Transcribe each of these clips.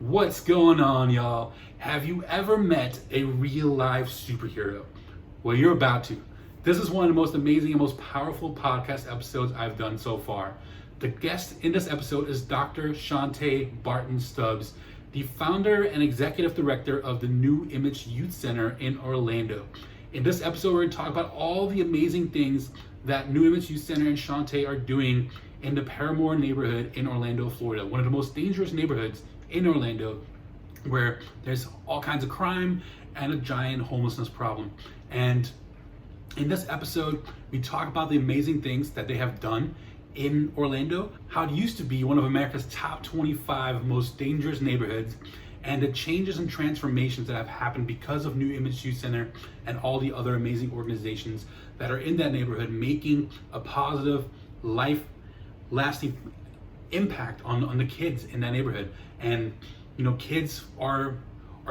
What's going on, y'all? Have you ever met a real life superhero? Well, you're about to. This is one of the most amazing and most powerful podcast episodes I've done so far. The guest in this episode is Dr. Shanta Barton-Stubbs, the founder and executive director of the NIYC Youth Center in Orlando. In this episode, we're going to talk about all the amazing things that NIYC Youth Center and Shanta are doing in the Parramore neighborhood in Orlando, Florida, one of the most dangerous neighborhoods in Orlando, where there's all kinds of crime and a giant homelessness problem. And in this episode, we talk about the amazing things that they have done in Orlando, how it used to be one of America's top 25 most dangerous neighborhoods, and the changes and transformations that have happened because of NIYC Youth Center and all the other amazing organizations that are in that neighborhood, making a positive, life-lasting impact on the kids in that neighborhood. And kids are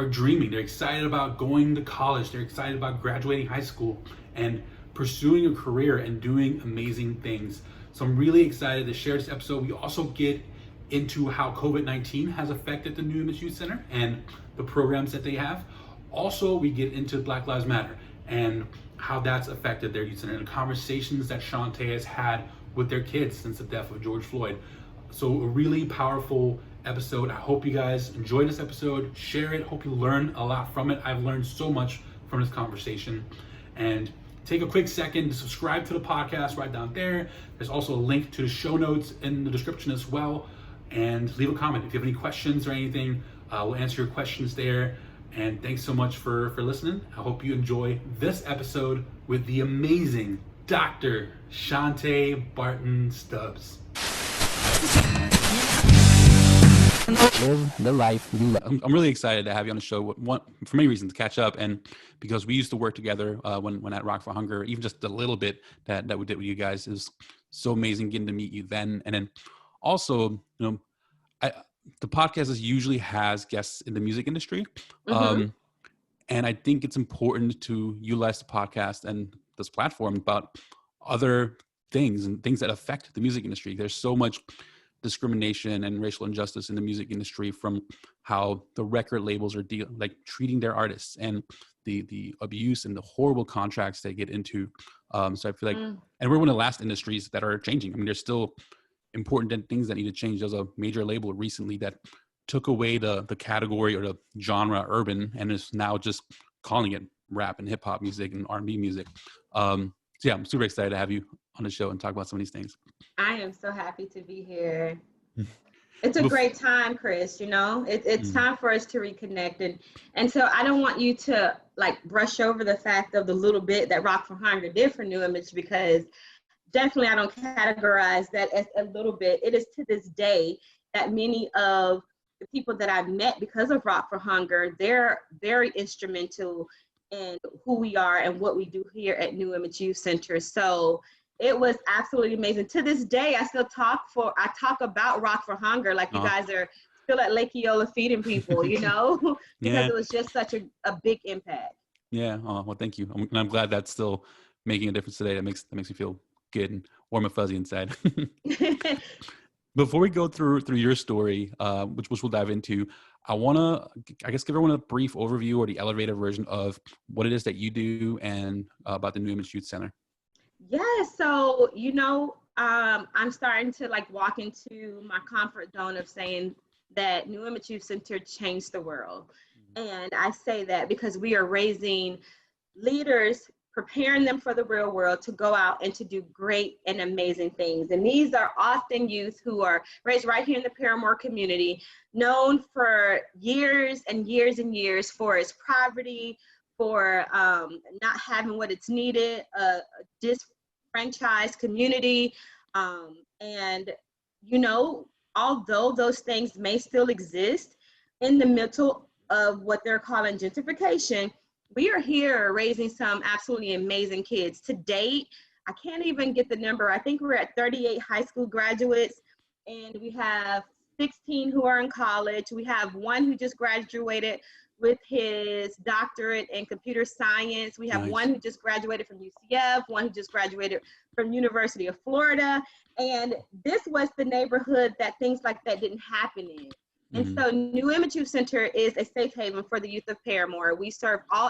dreaming. They're excited about going to college. They're excited about graduating high school and pursuing a career and doing amazing things. So I'm really excited to share this episode. We also get into how COVID-19 has affected the NIYC Youth Center and the programs that they have. Also, we get into Black Lives Matter and how that's affected their youth center and the conversations that Shanta has had with their kids since the death of George Floyd. So a really powerful episode. I hope you guys enjoy this episode. Share it. Hope you learn a lot from it. I've learned so much from this conversation. And take a quick second to subscribe to the podcast right down there. There's also a link to the show notes in the description as well. And leave a comment if you have any questions or anything. We'll answer your questions there. And thanks so much for listening. I hope you enjoy this episode with the amazing Dr. Shanta Barton-Stubbs. Live the life you love. I'm really excited to have you on the show. One, for many reasons, catch up, and because we used to work together when at Rock for Hunger, even just a little bit that we did with you guys. It was so amazing getting to meet you then, and then also, the podcast usually has guests in the music industry, and I think it's important to utilize the podcast and this platform about other things and things that affect the music industry. There's so much discrimination and racial injustice in the music industry, from how the record labels are treating their artists and the abuse and the horrible contracts they get into. So I feel like, and we're one of the last industries that are changing. I mean, there's still important things that need to change. There's a major label recently that took away the category or the genre urban and is now just calling it rap and hip hop music and R&B music. So yeah, I'm super excited to have you on the show and talk about some of these things. I am so happy to be here. It's a great time, Chris. It's time for us to reconnect. And so I don't want you to brush over the fact of the little bit that Rock for Hunger did for NIYC, because definitely I don't categorize that as a little bit. It is to this day that many of the people that I've met because of Rock for Hunger, they're very instrumental in who we are and what we do here at NIYC Youth Center. So it was absolutely amazing. To this day, I talk about Rock for Hunger like you guys are still at Lake Eola feeding people, because it was just such a big impact. Yeah. Well, thank you. I'm glad that's still making a difference today. That makes me feel good and warm and fuzzy inside. Before we go through your story, which we'll dive into, I want to, give everyone a brief overview or the elevator version of what it is that you do and about the NIYC Youth Center. Yeah, so, I'm starting to walk into my comfort zone of saying that NIYC Youth Center changed the world. And I say that because we are raising leaders, preparing them for the real world to go out and to do great and amazing things. And these are often youth who are raised right here in the Parramore community, known for years and years and years for its poverty, for not having what it's needed, a disfranchised community. And, although those things may still exist in the middle of what they're calling gentrification, we are here raising some absolutely amazing kids. To date, I can't even get the number. I think we're at 38 high school graduates, and we have 16 who are in college. We have one who just graduated with his doctorate in computer science. We have one who just graduated from UCF, one who just graduated from University of Florida. And this was the neighborhood that things like that didn't happen in. And so New Image Youth Center is a safe haven for the youth of Parramore. We serve all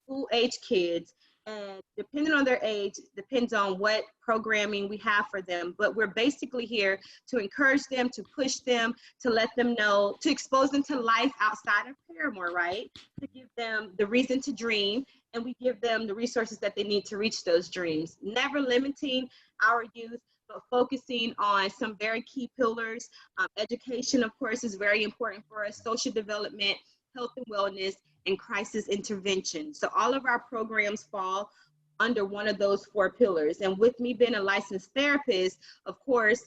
school age kids, and depending on their age, depends on what programming we have for them. But we're basically here to encourage them, to push them, to let them know, to expose them to life outside of Parramore, right? To give them the reason to dream, and we give them the resources that they need to reach those dreams. Never limiting our youth, but focusing on some very key pillars. Education, of course, is very important for us. Social development, health and wellness, and crisis intervention. So all of our programs fall under one of those 4 pillars. And with me being a licensed therapist, of course,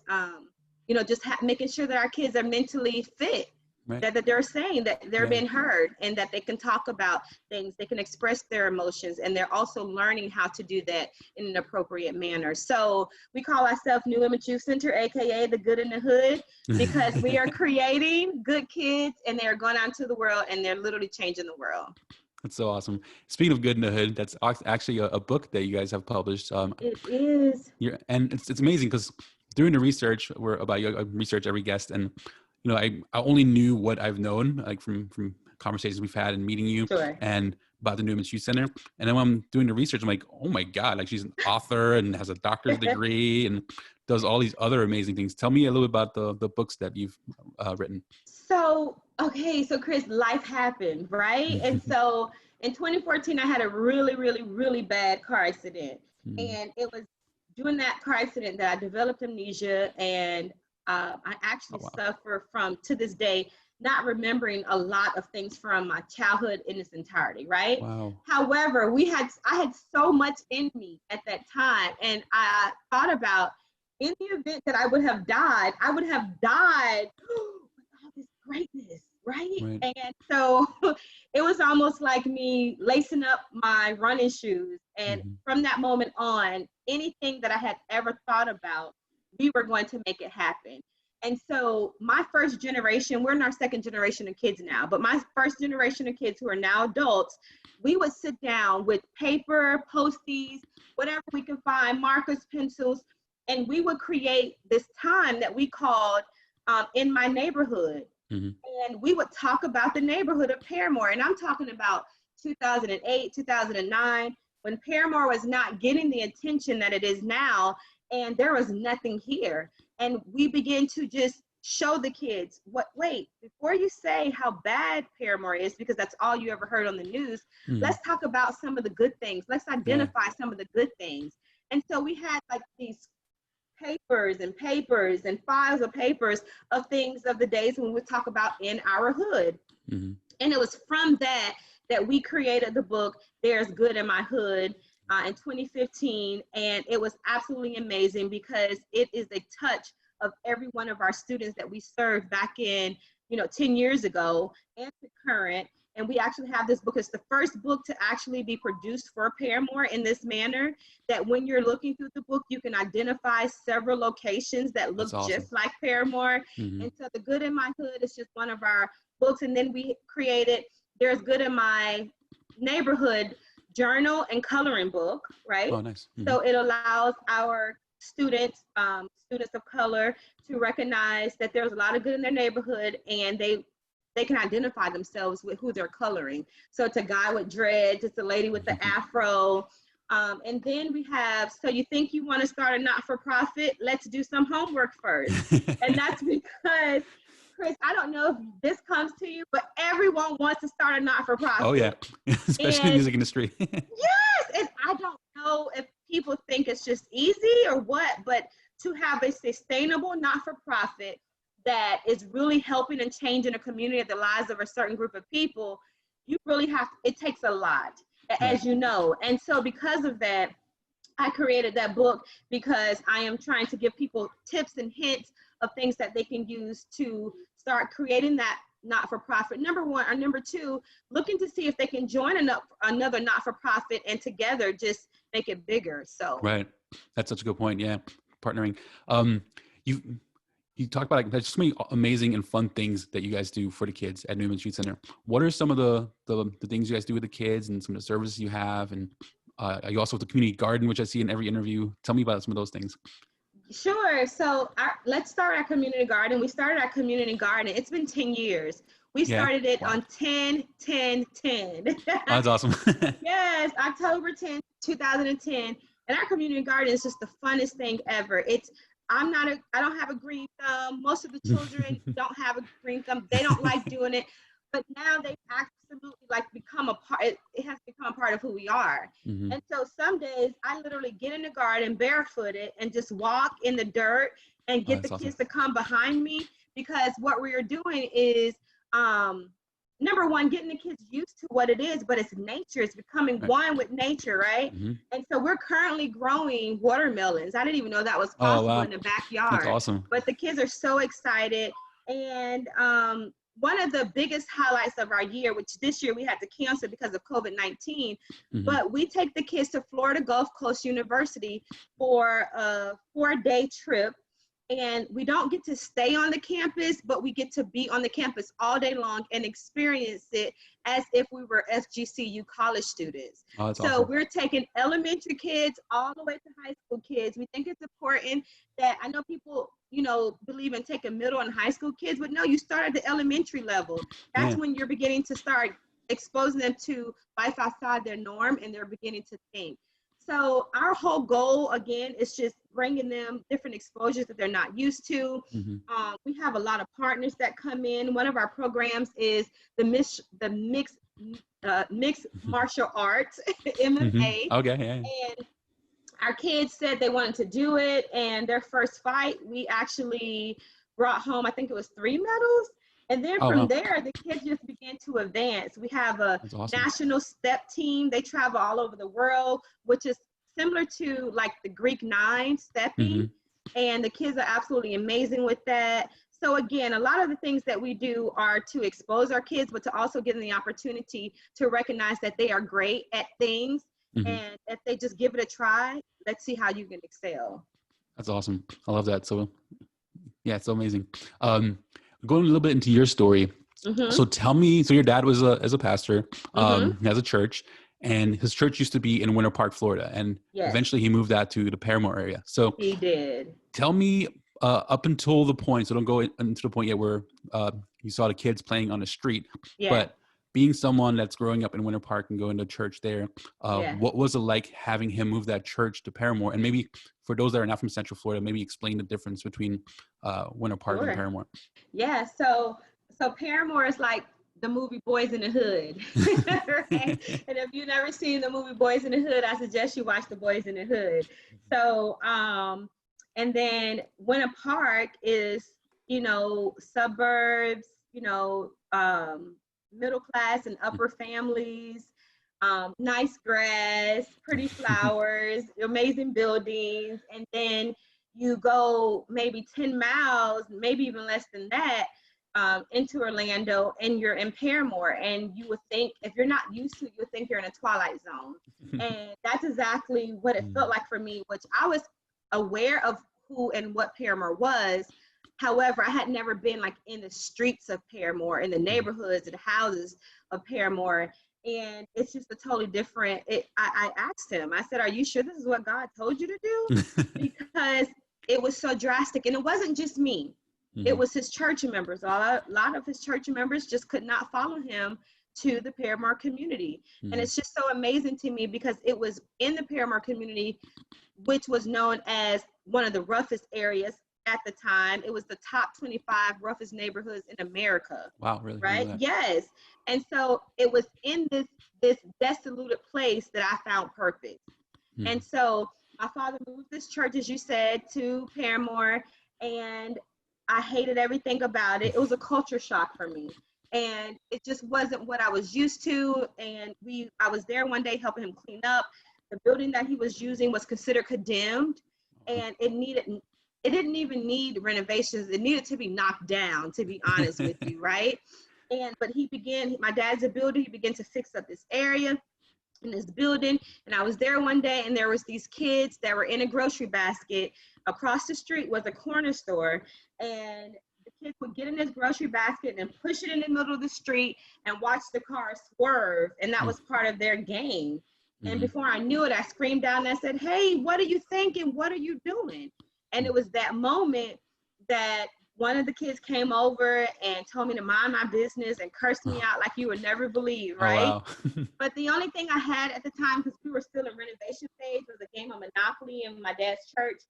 just making sure that our kids are mentally fit, right. that they're saying that they're being heard, and that they can talk about things, they can express their emotions, and they're also learning how to do that in an appropriate manner. So we call ourselves New Image Youth Center, AKA the good in the hood, because we are creating good kids, and they're going out into the world, and they're literally changing the world. That's so awesome. Speaking of good in the hood, that's actually a book that you guys have published. It is. And it's amazing because doing the research, I research every guest, and I only knew what I've known, like from conversations we've had and meeting you, Sure. and about the New Image Youth Center. And then when I'm doing the research, I'm like, oh my God, like she's an author and has a doctor's degree and does all these other amazing things. Tell me a little bit about the books that you've written. So Chris, life happened, right? And so in 2014, I had a really, really, really bad car accident. And it was during that car accident that I developed amnesia, and I actually suffer from, to this day, not remembering a lot of things from my childhood in its entirety, right? Wow. However, I had so much in me at that time, and I thought about, in the event that I would have died with all this greatness, right? And so it was almost like me lacing up my running shoes, and from that moment on, anything that I had ever thought about, we were going to make it happen. And so my first generation, we're in our second generation of kids now, but my first generation of kids who are now adults, we would sit down with paper, Post-its, whatever we could find, markers, pencils, and we would create this time that we called In My Neighborhood. And we would talk about the neighborhood of Parramore. And I'm talking about 2008, 2009, when Parramore was not getting the attention that it is now, and there was nothing here. And we began to just show the kids, wait, before you say how bad Parramore is, because that's all you ever heard on the news, let's talk about some of the good things. Let's identify some of the good things. And so we had like these papers and files of papers of things of the days when we would talk about in our hood. And it was from that we created the book, There's Good in My Hood, in 2015. And it was absolutely amazing because it is a touch of every one of our students that we served back in, 10 years ago and to current. And we actually have this book. It's the first book to actually be produced for Parramore in this manner, that when you're looking through the book, you can identify several locations that look just like Parramore. And so The Good in My Hood is just one of our books. And then we created There's Good in My Neighborhood journal and coloring book, right? Oh, nice. So it allows our students of color to recognize that there's a lot of good in their neighborhood, and they can identify themselves with who they're coloring. So it's a guy with dreads, it's a lady with the afro. And then we have, so you think you want to start a not-for-profit? Let's do some homework first. And that's because, Chris, I don't know if this comes to you, but everyone wants to start a not-for-profit. Oh, yeah. Especially in the music industry. Yes. And I don't know if people think it's just easy or what, but to have a sustainable not-for-profit that is really helping and changing a community of the lives of a certain group of people, you really have, it takes a lot, as you know. And so because of that, I created that book because I am trying to give people tips and hints of things that they can use to start creating that not-for-profit, number one, or number two, looking to see if they can join another not-for-profit and together just make it bigger. So right, that's such a good point. Yeah, partnering. You talk about like there's so many amazing and fun things that you guys do for the kids at New Image Youth Center. What are some of the things you guys do with the kids and some of the services you have? And you also have the community garden, which I see in every interview. Tell me about some of those things. Sure. So let's start our community garden. We started our community garden. It's been 10 years. We Yeah. started it Wow. on 10/10/10. That's awesome. Yes, October 10th, 2010. And our community garden is just the funnest thing ever. I don't have a green thumb. Most of the children don't have a green thumb. They don't like doing it. But now they absolutely like become a part, it has become a part of who we are. Mhm. And so some days I literally get in the garden barefooted and just walk in the dirt and get the That's awesome. kids to come behind me, because what we are doing is number one, getting the kids used to what it is, but it's nature. It's becoming Right. one with nature, right? Mhm. And so we're currently growing watermelons. I didn't even know that was Oh, possible wow. in the That's backyard. awesome. But the kids are so excited. And one of the biggest highlights of our year, which this year we had to cancel because of COVID-19, Mhm. but we take the kids to Florida Gulf Coast University for a 4-day trip. And we don't get to stay on the campus, but we get to be on the campus all day long and experience it as if we were FGCU college students. Oh, that's So awesome. we're taking elementary kids all the way to high school kids. We think it's important that, I know people, believe in taking middle and high school kids, but no, you start at the elementary level. That's Yeah. when you're beginning to start exposing them to life outside their norm, and they're beginning to think. So our whole goal, again, is just bringing them different exposures that they're not used to. Mhm. We have a lot of partners that come in. One of our programs is the mixed martial arts, MMA. Okay. Yeah. And our kids said they wanted to do it. And their first fight, we actually brought home, I think it was 3 medals. And then Oh, from wow. there, the kids just began to advance. We have a That's awesome. national step team. They travel all over the world, which is similar to like the Greek 9 stepping. Mhm. And the kids are absolutely amazing with that. So again, a lot of the things that we do are to expose our kids, but to also give them the opportunity to recognize that they are great at things. Mhm. And if they just give it a try, let's see how you can excel. That's awesome. I love that. So, yeah, it's so amazing. Going a little bit into your story. Mm-hmm. So tell me, so your dad was a pastor, Mhm. he has a church, and his church used to be in Winter Park, Florida, and Yes. eventually he moved that to the Parramore area. So He did. tell me up until the point, so don't go into the point yet where you saw the kids playing on the street, Yeah. but being someone that's growing up in Winter Park and going to church there, Yeah. what was it like having him move that church to Parramore? And maybe for those that are not from Central Florida, maybe explain the difference between Winter Park and Sure. Parramore. Yeah. So Parramore is like the movie Boys in the Hood. Right? And if you've never seen the movie Boys in the Hood, I suggest you watch the Boys in the Hood. So and then Winter Park is, suburbs, middle class and upper families, nice grass, pretty flowers, amazing buildings. And then you go maybe 10 miles, maybe even less than that, into Orlando, and you're in Parramore. And you would think, if you're not used to it, you would think you're in a Twilight Zone. And that's exactly what it felt like for me, which I was aware of who and what Parramore was. However, I had never been like in the streets of Parramore, in the neighborhoods, the houses of Parramore. And it's just a totally different, I asked him, I said, are you sure this is what God told you to do? Because it was so drastic. And it wasn't just me. It was his church members. A lot of his church members just could not follow him to the Parramore community. And it's just so amazing to me, because it was in the Parramore community, which was known as one of the roughest areas at the time. It was the top 25 roughest neighborhoods in America. Wow, really? Right? Yes. And so it was in this desolated place that I found purpose. And so my father moved this church, as you said, to Parramore, and I hated everything about it. It was a culture shock for me. And it just wasn't what I was used to. And I was there one day helping him clean up. The building that he was using was considered condemned, and it didn't even need renovations. It needed to be knocked down, to be honest with you, right? But my dad's a builder, he began to fix up this area in this building. And I was there one day, and there was these kids that were in a grocery basket. Across the street was a corner store, and the kids would get in this grocery basket and push it in the middle of the street and watch the car swerve. And that was part of their game. And before I knew it, I screamed down and I said, hey, what are you thinking? What are you doing? And it was that moment that one of the kids came over and told me to mind my business and cursed me out like you would never believe, right? Oh, wow. But the only thing I had at the time, because we were still in renovation phase, was a game of Monopoly in my dad's church.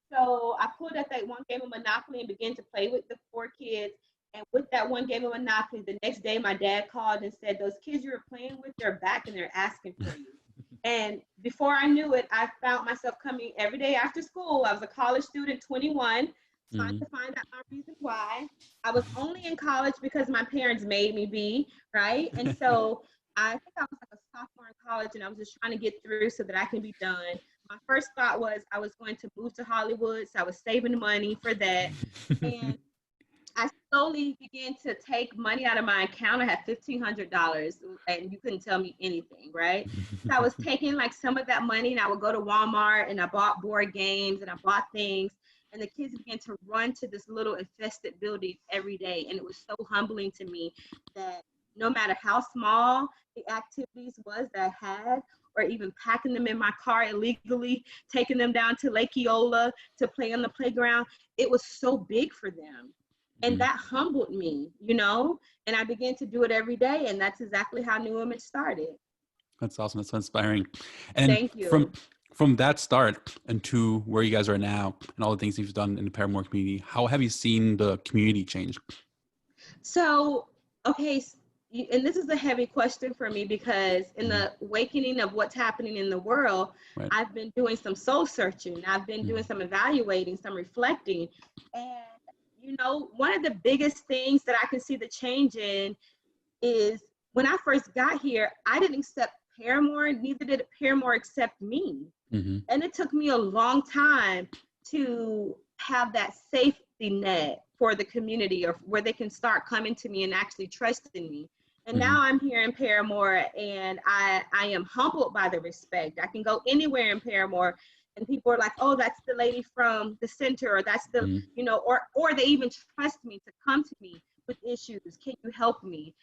So I pulled out that one game of Monopoly and began to play with the 4 kids. And with that one game of Monopoly, the next day my dad called and said, those kids you were playing with, they're back and they're asking for you. And before I knew it, I found myself coming every day after school. I was a college student, 21, trying to find out my reason why. I was only in college because my parents made me be, right? And so I think I was like a sophomore in college, and I was just trying to get through so that I can be done. My first thought was I was going to move to Hollywood, so I was saving money for that. And I slowly began to take money out of my account. I had $1,500, and you couldn't tell me anything, right? So I was taking like some of that money, and I would go to Walmart, and I bought board games, and I bought things. And the kids began to run to this little infested building every day. And it was so humbling to me that no matter how small the activities was that I had, or even packing them in my car illegally, taking them down to Lake Eola to play on the playground, it was so big for them. And that humbled me, you know, and I began to do it every day. And that's exactly how New Image started. That's awesome. That's so inspiring. And Thank you. From that start and to where you guys are now and all the things you've done in the Parramore community, how have you seen the community change? So, okay, and this is a heavy question for me because in the awakening of what's happening in the world, Right. I've been doing some soul searching. I've been doing some evaluating, some reflecting. And, you know, one of the biggest things that I can see the change in is when I first got here, I didn't accept Parramore, neither did Parramore accept me. And it took me a long time to have that safety net for the community, or where they can start coming to me and actually trusting me. And now I'm here in Parramore, and I am humbled by the respect. I can go anywhere in Parramore, and people are like, oh, that's the lady from the center, or that's the, you know, or they even trust me to come to me with issues. Can you help me?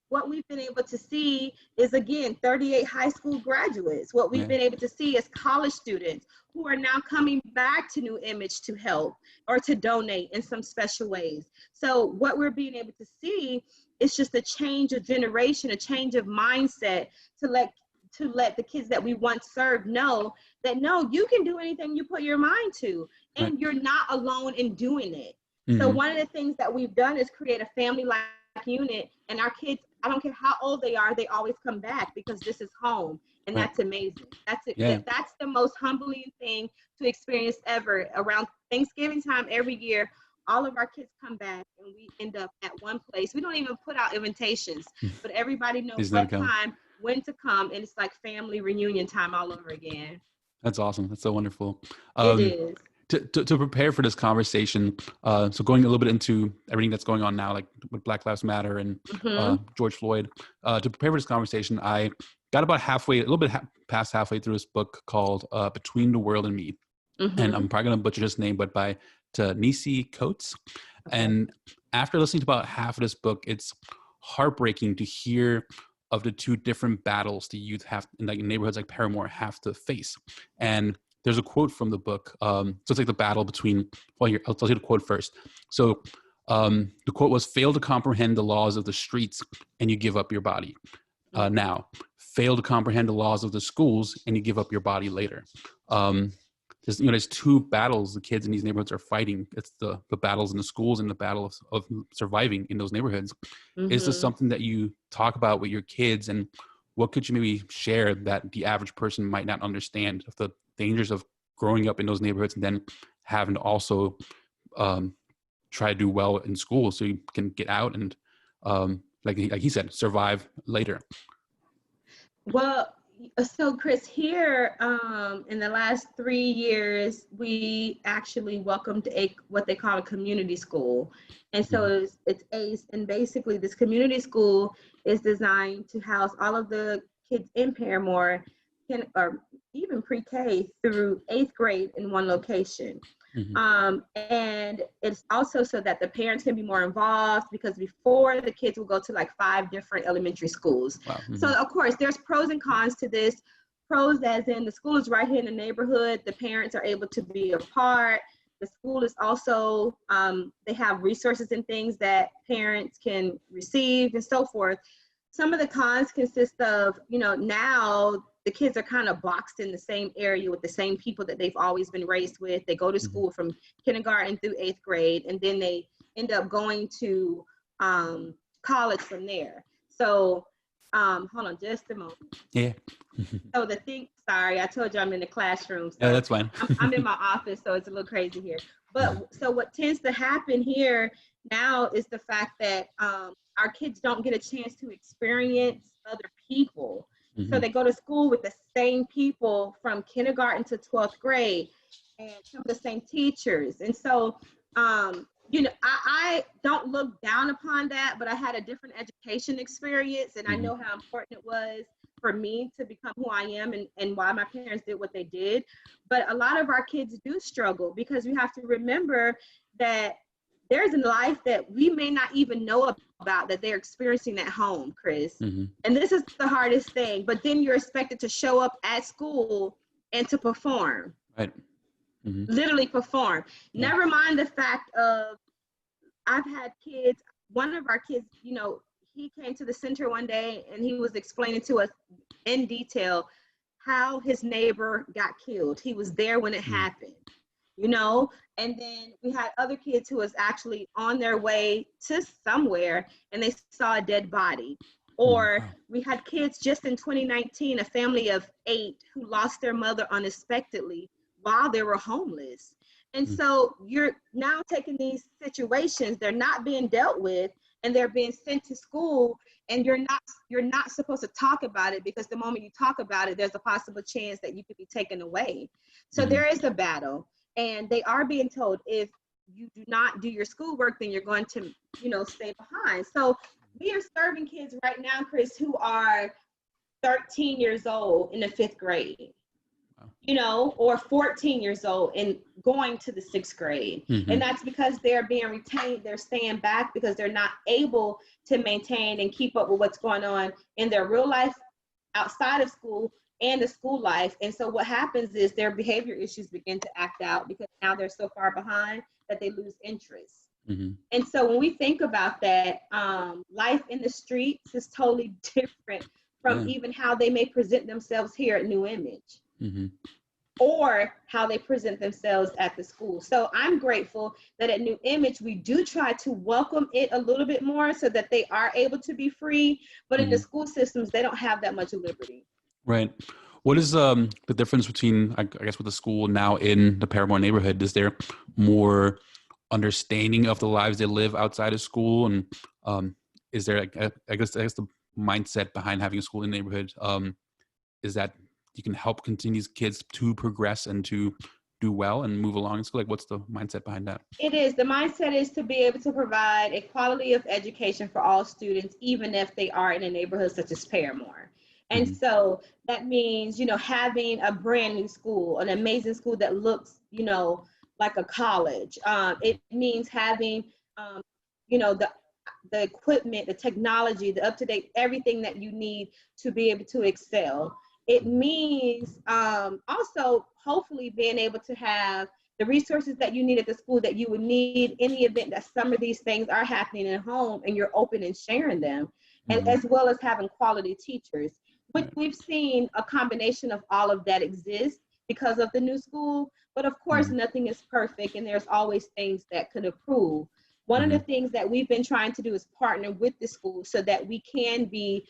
What we've been able to see is, again, 38 high school graduates. What we've been able to see is college students who are now coming back to New Image to help or to donate in some special ways. So what we're being able to see is just a change of generation, a change of mindset to let the kids that we once served know that, no, you can do anything you put your mind to, and you're not alone in doing it. So one of the things that we've done is create a family-like unit, and our kids, I don't care how old they are, they always come back because this is home, and that's amazing. That's it. Yeah. That's the most humbling thing to experience ever. Around Thanksgiving time every year, all of our kids come back, and we end up at one place. We don't even put out invitations, but everybody knows what time, when to come, and it's like family reunion time all over again. That's awesome. That's so wonderful. It is. To prepare for this conversation, so going a little bit into everything that's going on now, like with Black Lives Matter and George Floyd, to prepare for this conversation, I got about halfway, a little bit past halfway through this book called Between the World and Me. And I'm probably going to butcher this name, but by Ta-Nehisi Coates. And after listening to about half of this book, it's heartbreaking to hear of the two different battles the youth have in like neighborhoods like Parramore have to face. And there's a quote from the book. So it's like the battle between, well, here, I'll tell you the quote first. So the quote was, fail to comprehend the laws of the streets and you give up your body. Now, fail to comprehend the laws of the schools and you give up your body later. There's two battles the kids in these neighborhoods are fighting. It's the battles in the schools and the battle of surviving in those neighborhoods. Is this something that you talk about with your kids, and what could you maybe share that the average person might not understand of the dangers of growing up in those neighborhoods and then having to also try to do well in school so you can get out and, like he said, survive later? Well, so Chris, here in the last 3 years, we actually welcomed what they call a community school. And so it's ACE, and basically this community school is designed to house all of the kids in Parramore, or even pre-K through 8th grade in one location. And it's also so that the parents can be more involved, because before the kids will go to like 5 different elementary schools. So of course there's pros and cons to this. Pros as in the school is right here in the neighborhood, the parents are able to be a part, The school is also, they have resources and things that parents can receive and so forth. Some of the cons consist of, now the kids are kind of boxed in the same area with the same people that they've always been raised with. They go to school from kindergarten through 8th grade, and then they end up going to college from there. So, hold on just a moment. Yeah. So sorry, I told you I'm in the classroom. So Yeah, that's fine. I'm in my office, so it's a little crazy here. But so what tends to happen here now is the fact that our kids don't get a chance to experience other people. So they go to school with the same people from kindergarten to 12th grade and some of the same teachers. And so, I don't look down upon that, but I had a different education experience, and I know how important it was for me to become who I am and why my parents did what they did. But a lot of our kids do struggle because we have to remember that there's a life that we may not even know about that they're experiencing at home, Chris. And this is the hardest thing. But then you're expected to show up at school and to perform. Right. Literally perform. Yeah. Never mind the fact of, I've had kids, one of our kids, he came to the center one day and he was explaining to us in detail how his neighbor got killed. He was there when it happened, and then we had other kids who was actually on their way to somewhere and they saw a dead body. Or we had kids just in 2019, a family of 8 who lost their mother unexpectedly while they were homeless. And so you're now taking these situations, they're not being dealt with, and they're being sent to school, and you're not supposed to talk about it, because the moment you talk about it, there's a possible chance that you could be taken away. So there is a battle, and they are being told, if you do not do your schoolwork, then you're going to, stay behind. So we are serving kids right now, Chris, who are 13 years old in the 5th grade. Or 14 years old and going to the 6th grade. And that's because they're being retained, they're staying back because they're not able to maintain and keep up with what's going on in their real life outside of school and the school life. And so what happens is their behavior issues begin to act out because now they're so far behind that they lose interest. And so when we think about that, life in the streets is totally different from even how they may present themselves here at New Image. Or how they present themselves at the school. So I'm grateful that at New Image, we do try to welcome it a little bit more so that they are able to be free, but in the school systems, they don't have that much liberty. Right. What is the difference between, I guess, with the school now in the Parramore neighborhood? Is there more understanding of the lives they live outside of school? And is there, I guess the mindset behind having a school in the neighborhood is that you can help continue these kids to progress and to do well and move along in school? Like, what's the mindset behind that? It is. The mindset is to be able to provide a quality of education for all students, even if they are in a neighborhood such as Parramore. And so that means, having a brand new school, an amazing school that looks, like a college. It means having, the equipment, the technology, the up-to-date, everything that you need to be able to excel. It means also hopefully being able to have the resources that you need at the school that you would need in the event that some of these things are happening at home and you're open and sharing them, and as well as having quality teachers, which we've seen a combination of all of that exist because of the new school. But of course, nothing is perfect and there's always things that could improve. One of the things that we've been trying to do is partner with the school so that we can be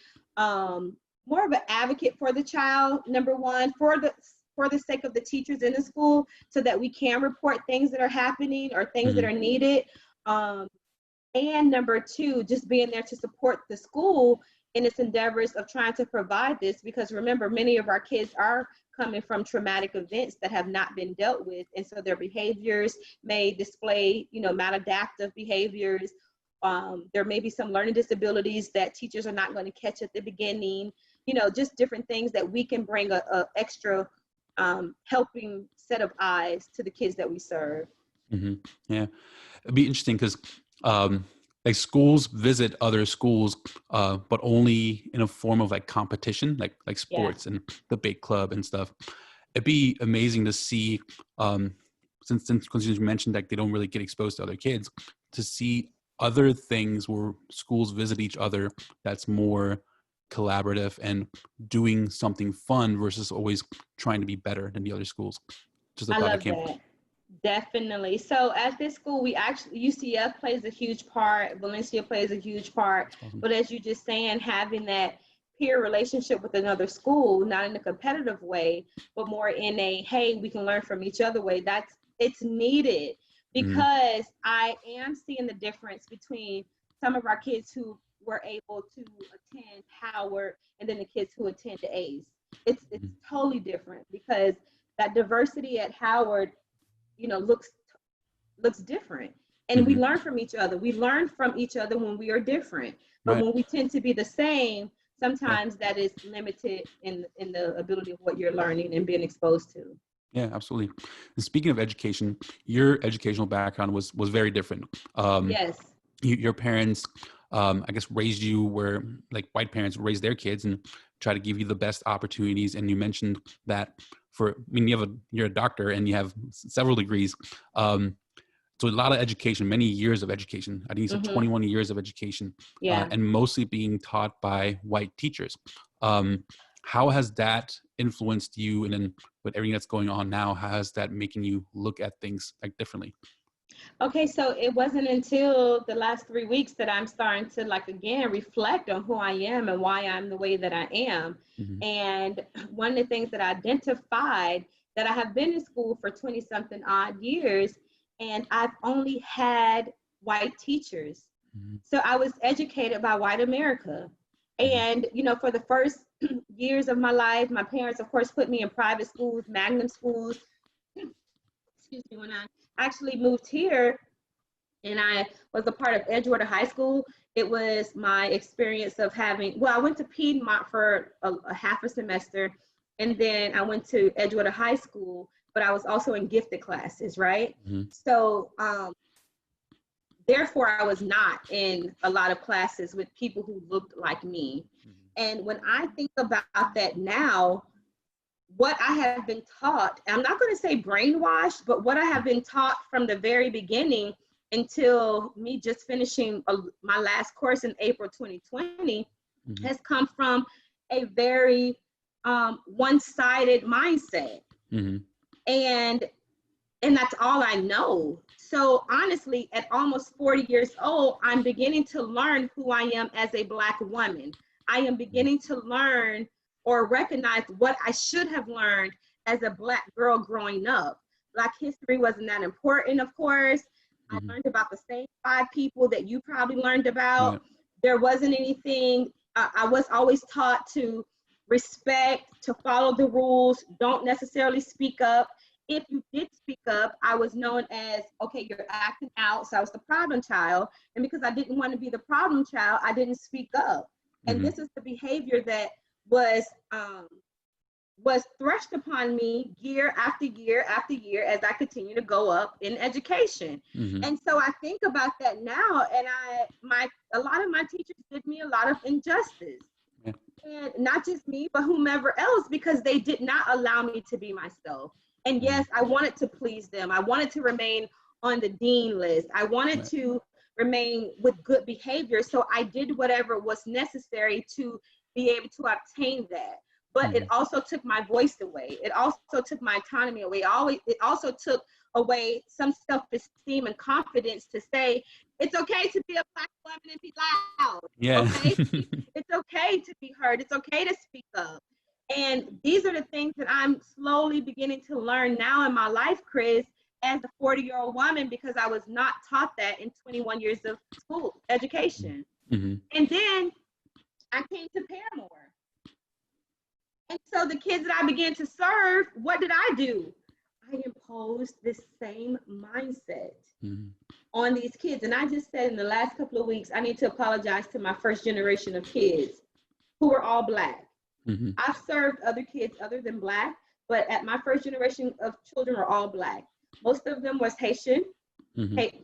more of an advocate for the child, number one, for the sake of the teachers in the school, so that we can report things that are happening or things that are needed. And number two, just being there to support the school in its endeavors of trying to provide this, because remember, many of our kids are coming from traumatic events that have not been dealt with. And so their behaviors may display, maladaptive behaviors. There may be some learning disabilities that teachers are not going to catch at the beginning. Just different things that we can bring a extra helping set of eyes to the kids that we serve. Yeah, it'd be interesting because like schools visit other schools, but only in a form of like competition, like sports and the big club and stuff. It'd be amazing to see since you mentioned that they don't really get exposed to other kids, to see other things where schools visit each other that's more collaborative and doing something fun versus always trying to be better than the other schools. Just a I thought love that came. that. Definitely. So at this school, we actually, UCF plays a huge part, Valencia plays a huge part. Awesome. But as you just saying, having that peer relationship with another school, not in a competitive way, but more in a, hey, we can learn from each other way, it's needed, because I am seeing the difference between some of our kids who were able to attend Howard and then the kids who attend the A's. It's totally different, because that diversity at Howard, looks different. And we learn from each other. We learn from each other when we are different. But when we tend to be the same, sometimes that is limited in the ability of what you're learning and being exposed to. Yeah, absolutely. And speaking of education, your educational background was very different. Yes. Your parents, I guess, raised you where like white parents raise their kids and try to give you the best opportunities. And you mentioned that you're a doctor and you have several degrees. So a lot of education, many years of education. I think you said 21 years of education, and mostly being taught by white teachers. How has that influenced you? And then with everything that's going on now, how is that making you look at things like differently? Okay, so it wasn't until the last 3 weeks that I'm starting to again reflect on who I am and why I'm the way that I am. And one of the things that I identified, that I have been in school for 20 something odd years, and I've only had white teachers. So I was educated by white America. And, for the first years of my life, my parents, of course, put me in private schools, magnet schools. Excuse me, when I actually moved here and I was a part of Edgewater High School, it was my experience of I went to Piedmont for a half a semester, and then I went to Edgewater High School, but I was also in gifted classes, right? So therefore I was not in a lot of classes with people who looked like me. And when I think about that now, what I have been taught, I'm not going to say brainwashed, but what I have been taught from the very beginning until me just finishing my last course in April 2020 has come from a very one-sided mindset. And that's all I know. So honestly, at almost 40 years old, I'm beginning to learn who I am as a Black woman. I am beginning to learn or recognize what I should have learned as a Black girl growing up. Black history wasn't that important, of course. I learned about the same 5 people that you probably learned about. There wasn't anything, I was always taught to respect, to follow the rules, don't necessarily speak up. If you did speak up, I was known as, okay, you're acting out. So I was the problem child. And because I didn't want to be the problem child, I didn't speak up. And this is the behavior that was thrust upon me year after year after year as I continue to go up in education. And so I think about that now, and a lot of my teachers did me a lot of injustice. And not just me, but whomever else, because they did not allow me to be myself. And yes, I wanted to please them. I wanted to remain on the dean list. I wanted to remain with good behavior. So I did whatever was necessary to be able to obtain that. But it also took my voice away. It also took my autonomy away. It also took away some self-esteem and confidence to say, it's okay to be a Black woman and be loud. Okay? It's okay to be heard. It's okay to speak up. And these are the things that I'm slowly beginning to learn now in my life, Chris, as a 40-year-old woman, because I was not taught that in 21 years of school education. And then I came to Parramore. And so the kids that I began to serve, what did I do? I imposed this same mindset on these kids. And I just said in the last couple of weeks, I need to apologize to my first generation of kids who were all Black. I've served other kids other than Black, but at my first generation of children were all Black. Most of them was Haitian,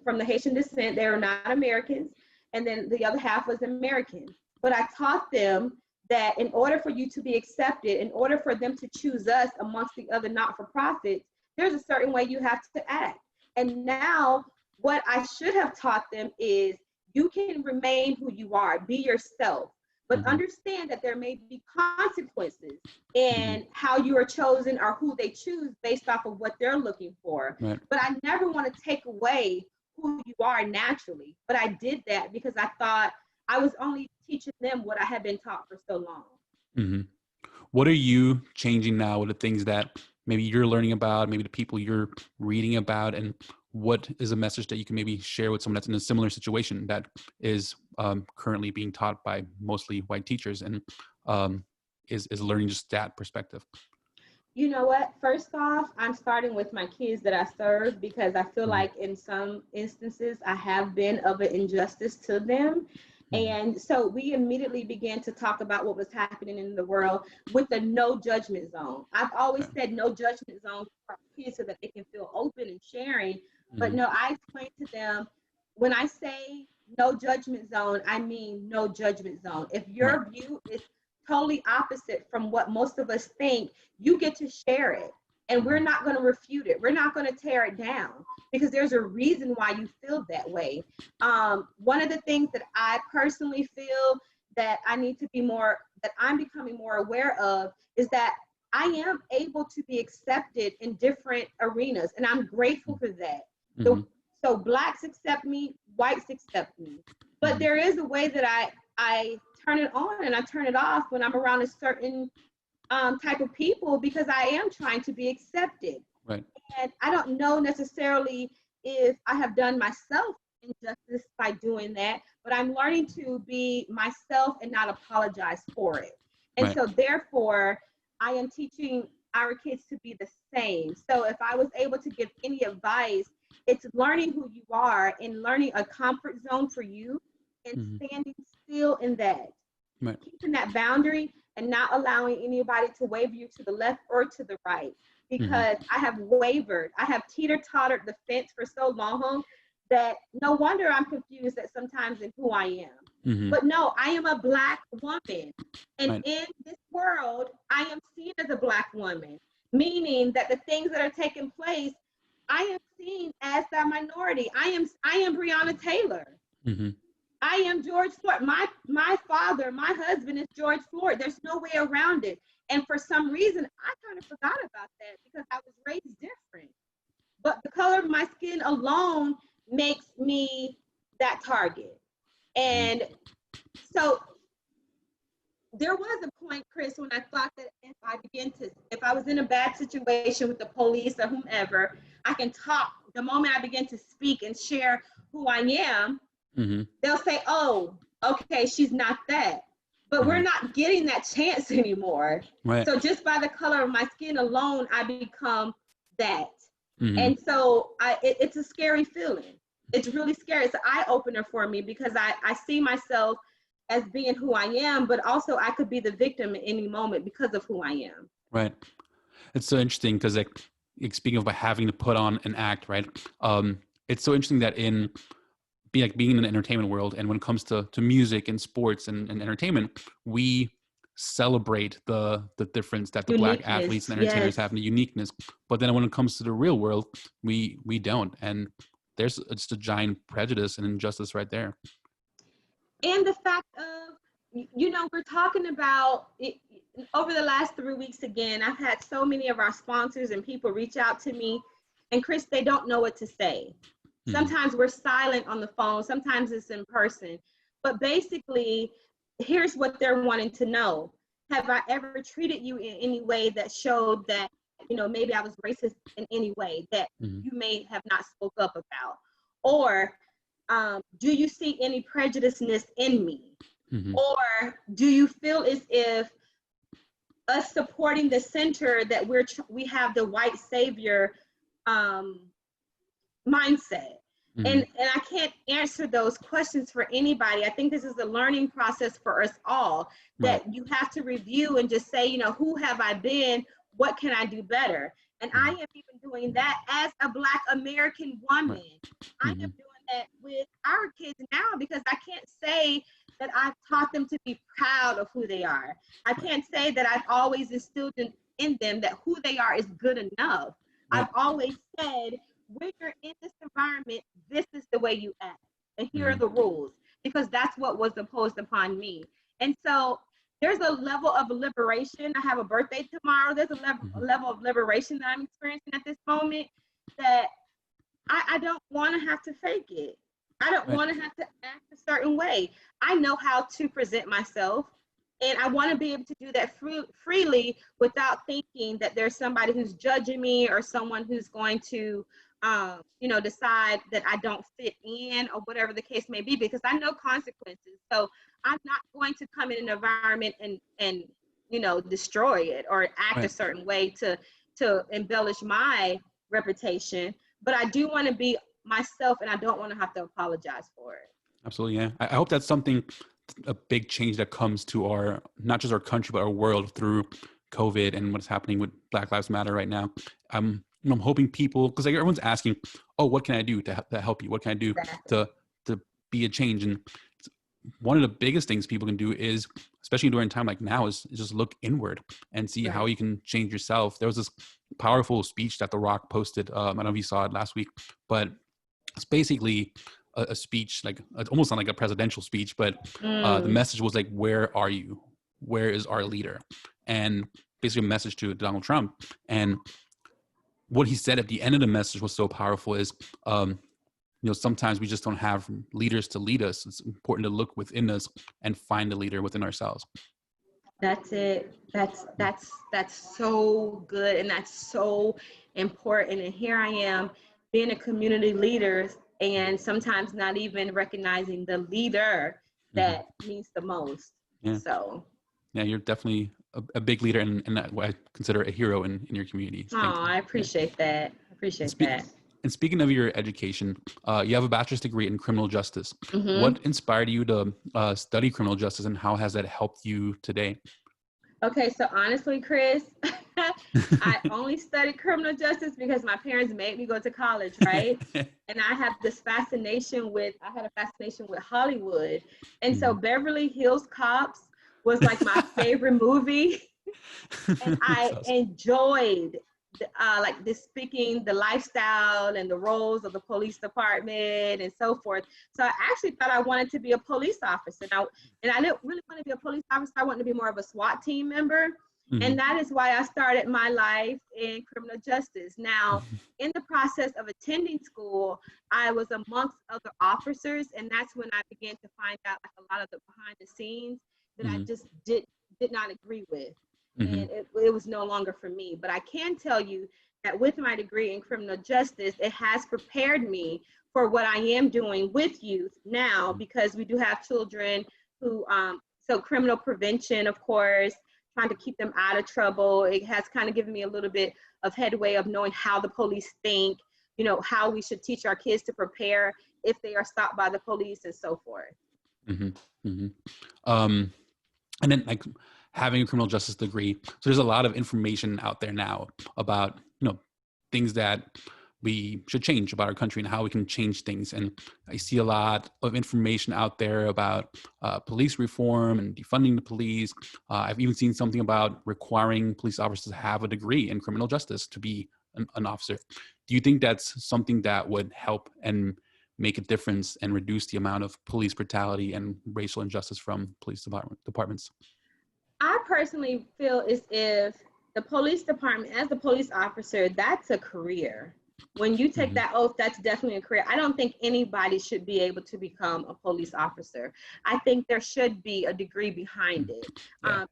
from the Haitian descent. They were not Americans. And then the other half was American. But I taught them that in order for you to be accepted, in order for them to choose us amongst the other not-for-profits, there's a certain way you have to act. And now what I should have taught them is you can remain who you are, be yourself, but understand that there may be consequences in how you are chosen or who they choose based off of what they're looking for. Right. But I never want to take away who you are naturally. But I did that because I thought I was only teaching them what I had been taught for so long. What are you changing now with the things that maybe you're learning about, maybe the people you're reading about, and what is a message that you can maybe share with someone that's in a similar situation that is currently being taught by mostly white teachers and is learning just that perspective? You know what? First off, I'm starting with my kids that I serve because I feel like in some instances I have been of an injustice to them. And so we immediately began to talk about what was happening in the world with the no judgment zone. I've always said no judgment zone for our kids so that they can feel open and sharing. But no, I explained to them, when I say no judgment zone, I mean no judgment zone. If your view is totally opposite from what most of us think, you get to share it. And we're not going to refute it. We're not going to tear it down because there's a reason why you feel that way. One of the things that I personally feel that I need to be more, that I'm becoming more aware of is that I am able to be accepted in different arenas. And I'm grateful for that. So Blacks accept me, whites accept me. But there is a way that I turn it on and I turn it off when I'm around a certain type of people because I am trying to be accepted. Right. And I don't know necessarily if I have done myself injustice by doing that, but I'm learning to be myself and not apologize for it. And so therefore, I am teaching our kids to be the same. So if I was able to give any advice, it's learning who you are and learning a comfort zone for you and standing still in that. Keeping that boundary and not allowing anybody to wave you to the left or to the right. Because I have wavered. I have teeter-tottered the fence for so long that no wonder I'm confused at sometimes in who I am. But no, I am a Black woman. And in this world, I am seen as a Black woman, meaning that the things that are taking place, I am seen as the minority. I am Breonna Taylor. I am George Floyd. My father, my husband is George Floyd. There's no way around it. And for some reason, I kind of forgot about that because I was raised different. But the color of my skin alone makes me that target. And so there was a point, Chris, when I thought that if I was in a bad situation with the police or whomever, I can talk. The moment I begin to speak and share who I am, they'll say, oh, okay, she's not that. But we're not getting that chance anymore. So just by the color of my skin alone, I become that. And so it's a scary feeling. It's really scary. It's an eye-opener for me because I see myself as being who I am, but also I could be the victim at any moment because of who I am. Right. It's so interesting because like speaking of having to put on an act, right? It's so interesting that being in the entertainment world, and when it comes to music and sports and entertainment, we celebrate the difference that the Black athletes and entertainers have and the uniqueness. But then when it comes to the real world, we don't. And there's just a giant prejudice and injustice right there. And the fact of, we're talking about it, over the last 3 weeks again, I've had so many of our sponsors and people reach out to me, and Chris, they don't know what to say. Sometimes we're silent on the phone, sometimes it's in person. But basically, here's what they're wanting to know. Have I ever treated you in any way that showed that, maybe I was racist in any way that you may have not spoke up about? Or do you see any prejudiceness in me? Or do you feel as if us supporting the center that we have the white savior mindset? And I can't answer those questions for anybody. I think this is a learning process for us all, that you have to review and just say, who have I been? What can I do better? And I am even doing that as a Black American woman. I am doing that with our kids now because I can't say that I've taught them to be proud of who they are. I can't say that I've always instilled in them that who they are is good enough. I've always said, when you're in this environment, this is the way you act. And here are the rules, because that's what was imposed upon me. And so there's a level of liberation. I have a birthday tomorrow. There's a level of liberation that I'm experiencing at this moment that I don't want to have to fake it. I don't want to have to act a certain way. I know how to present myself, and I want to be able to do that freely without thinking that there's somebody who's judging me or someone who's going to, decide that I don't fit in or whatever the case may be, because I know consequences. So I'm not going to come in an environment and destroy it or act a certain way to embellish my reputation. But I do want to be myself, and I don't want to have to apologize for it. Absolutely, yeah. I hope that's something, a big change that comes to our, not just our country, but our world through COVID and what's happening with Black Lives Matter right now. I'm hoping people, because everyone's asking, oh, what can I do to help you? What can I do to be a change? And one of the biggest things people can do is, especially during a time like now, is just look inward and see how you can change yourself. There was this powerful speech that The Rock posted. I don't know if you saw it last week, but it's basically a speech, like almost not like a presidential speech, but the message was like, where are you? Where is our leader? And basically a message to Donald Trump. And what he said at the end of the message was so powerful is, sometimes we just don't have leaders to lead us. It's important to look within us and find the leader within ourselves. That's it. That's so good, and that's so important. And here I am being a community leader, and sometimes not even recognizing the leader that means the most. Yeah. So yeah, you're definitely a big leader, and what I consider a hero in your community. So I appreciate that. And speaking of your education, you have a bachelor's degree in criminal justice. What inspired you to study criminal justice, and how has that helped you today? Okay, so honestly, Chris, I only studied criminal justice because my parents made me go to college, right? And I had a fascination with Hollywood. And so Beverly Hills Cops was like my favorite movie. And I enjoyed speaking the lifestyle and the roles of the police department and so forth. So I actually thought I wanted to be a police officer. And I didn't really want to be a police officer. I wanted to be more of a SWAT team member. And that is why I started my life in criminal justice. Now, in the process of attending school, I was amongst other officers, and that's when I began to find out like a lot of the behind the scenes that I just did not agree with. And it was no longer for me. But I can tell you that with my degree in criminal justice, it has prepared me for what I am doing with youth now, because we do have children who, so criminal prevention, of course, trying to keep them out of trouble. It has kind of given me a little bit of headway of knowing how the police think, how we should teach our kids to prepare if they are stopped by the police and so forth. And then like having a criminal justice degree, so there's a lot of information out there now about things that we should change about our country and how we can change things. And I see a lot of information out there about police reform and defunding the police. I've even seen something about requiring police officers to have a degree in criminal justice to be an officer. Do you think that's something that would help and make a difference and reduce the amount of police brutality and racial injustice from police departments? I personally feel as if the police department, as a police officer, that's a career. When you take that oath, that's definitely a career. I don't think anybody should be able to become a police officer. I think there should be a degree behind it.